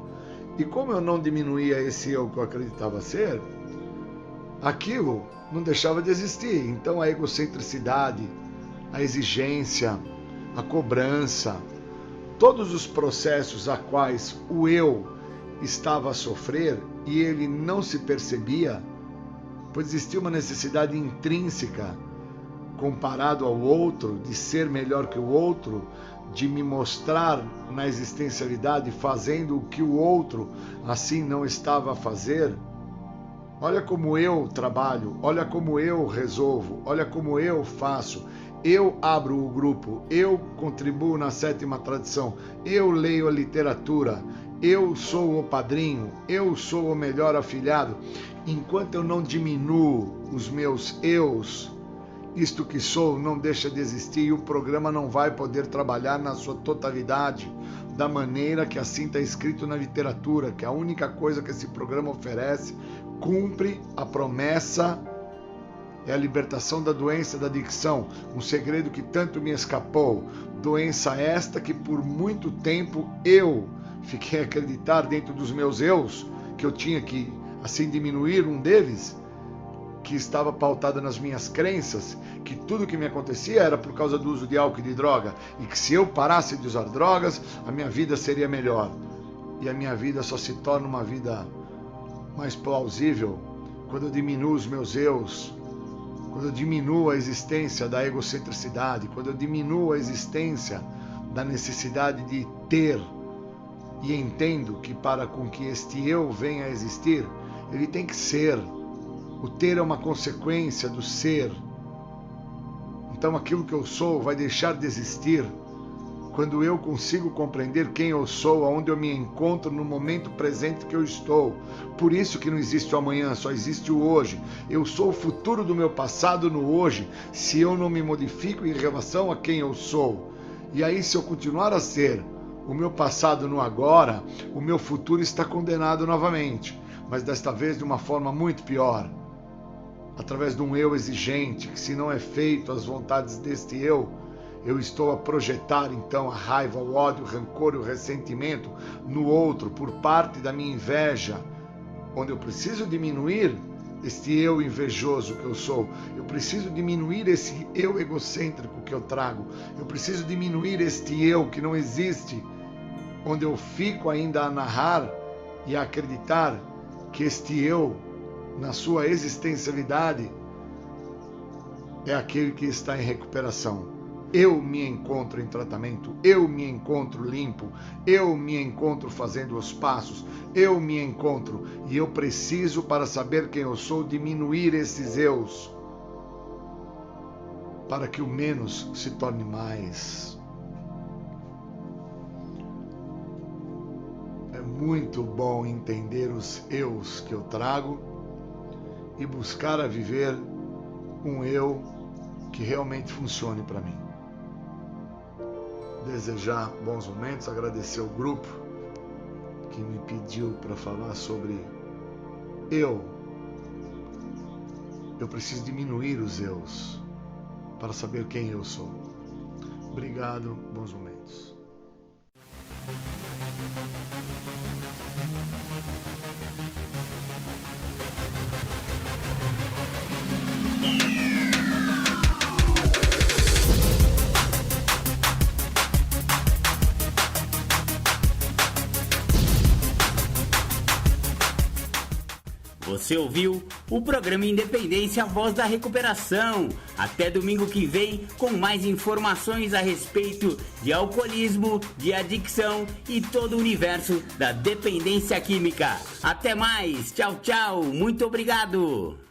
E como eu não diminuía esse eu que eu acreditava ser, aquilo não deixava de existir. Então a egocentricidade, a exigência, a cobrança, todos os processos a quais o eu estava a sofrer e ele não se percebia, pois existia uma necessidade intrínseca comparado ao outro, de ser melhor que o outro, de me mostrar na existencialidade fazendo o que o outro assim não estava a fazer. Olha como eu trabalho, olha como eu resolvo, olha como eu faço. Eu abro o grupo, eu contribuo na 7ª tradição, eu leio a literatura, eu sou o padrinho, eu sou o melhor afilhado. Enquanto eu não diminuo os meus eus, isto que sou não deixa de existir e o programa não vai poder trabalhar na sua totalidade, da maneira que assim está escrito na literatura, que a única coisa que esse programa oferece, cumpre a promessa, é a libertação da doença da adicção, um segredo que tanto me escapou, doença esta que por muito tempo eu fiquei a acreditar dentro dos meus eus, que eu tinha que assim diminuir um deles, que estava pautada nas minhas crenças, que tudo que me acontecia era por causa do uso de álcool e de droga, e que se eu parasse de usar drogas, a minha vida seria melhor. E a minha vida só se torna uma vida mais plausível quando eu diminuo os meus eus, quando eu diminuo a existência da egocentricidade, quando eu diminuo a existência da necessidade de ter, e entendo que para com que este eu venha a existir, ele tem que ser. O ter é uma consequência do ser. Então aquilo que eu sou vai deixar de existir quando eu consigo compreender quem eu sou, aonde eu me encontro no momento presente que eu estou. Por isso que não existe o amanhã, só existe o hoje. Eu sou o futuro do meu passado no hoje, se eu não me modifico em relação a quem eu sou. E aí, se eu continuar a ser o meu passado no agora, o meu futuro está condenado novamente, mas desta vez de uma forma muito pior, através de um eu exigente, que se não é feito as vontades deste eu, eu estou a projetar então a raiva, o ódio, o rancor e o ressentimento no outro por parte da minha inveja, onde eu preciso diminuir este eu invejoso que eu sou, eu preciso diminuir esse eu egocêntrico que eu trago, eu preciso diminuir este eu que não existe, onde eu fico ainda a narrar e a acreditar que este eu, na sua existencialidade, é aquele que está em recuperação. Eu me encontro em tratamento, eu me encontro limpo, eu me encontro fazendo os passos, eu me encontro e eu preciso, para saber quem eu sou, diminuir esses eus, para que o menos se torne mais. É muito bom entender os eus que eu trago e buscar a viver um eu que realmente funcione para mim. Desejar bons momentos, agradecer ao grupo que me pediu para falar sobre eu. Eu preciso diminuir os eus para saber quem eu sou. Obrigado, bons momentos. Você ouviu o programa Independência, a voz da recuperação. Até domingo que vem com mais informações a respeito de alcoolismo, de adicção e todo o universo da dependência química. Até mais, tchau, tchau, muito obrigado.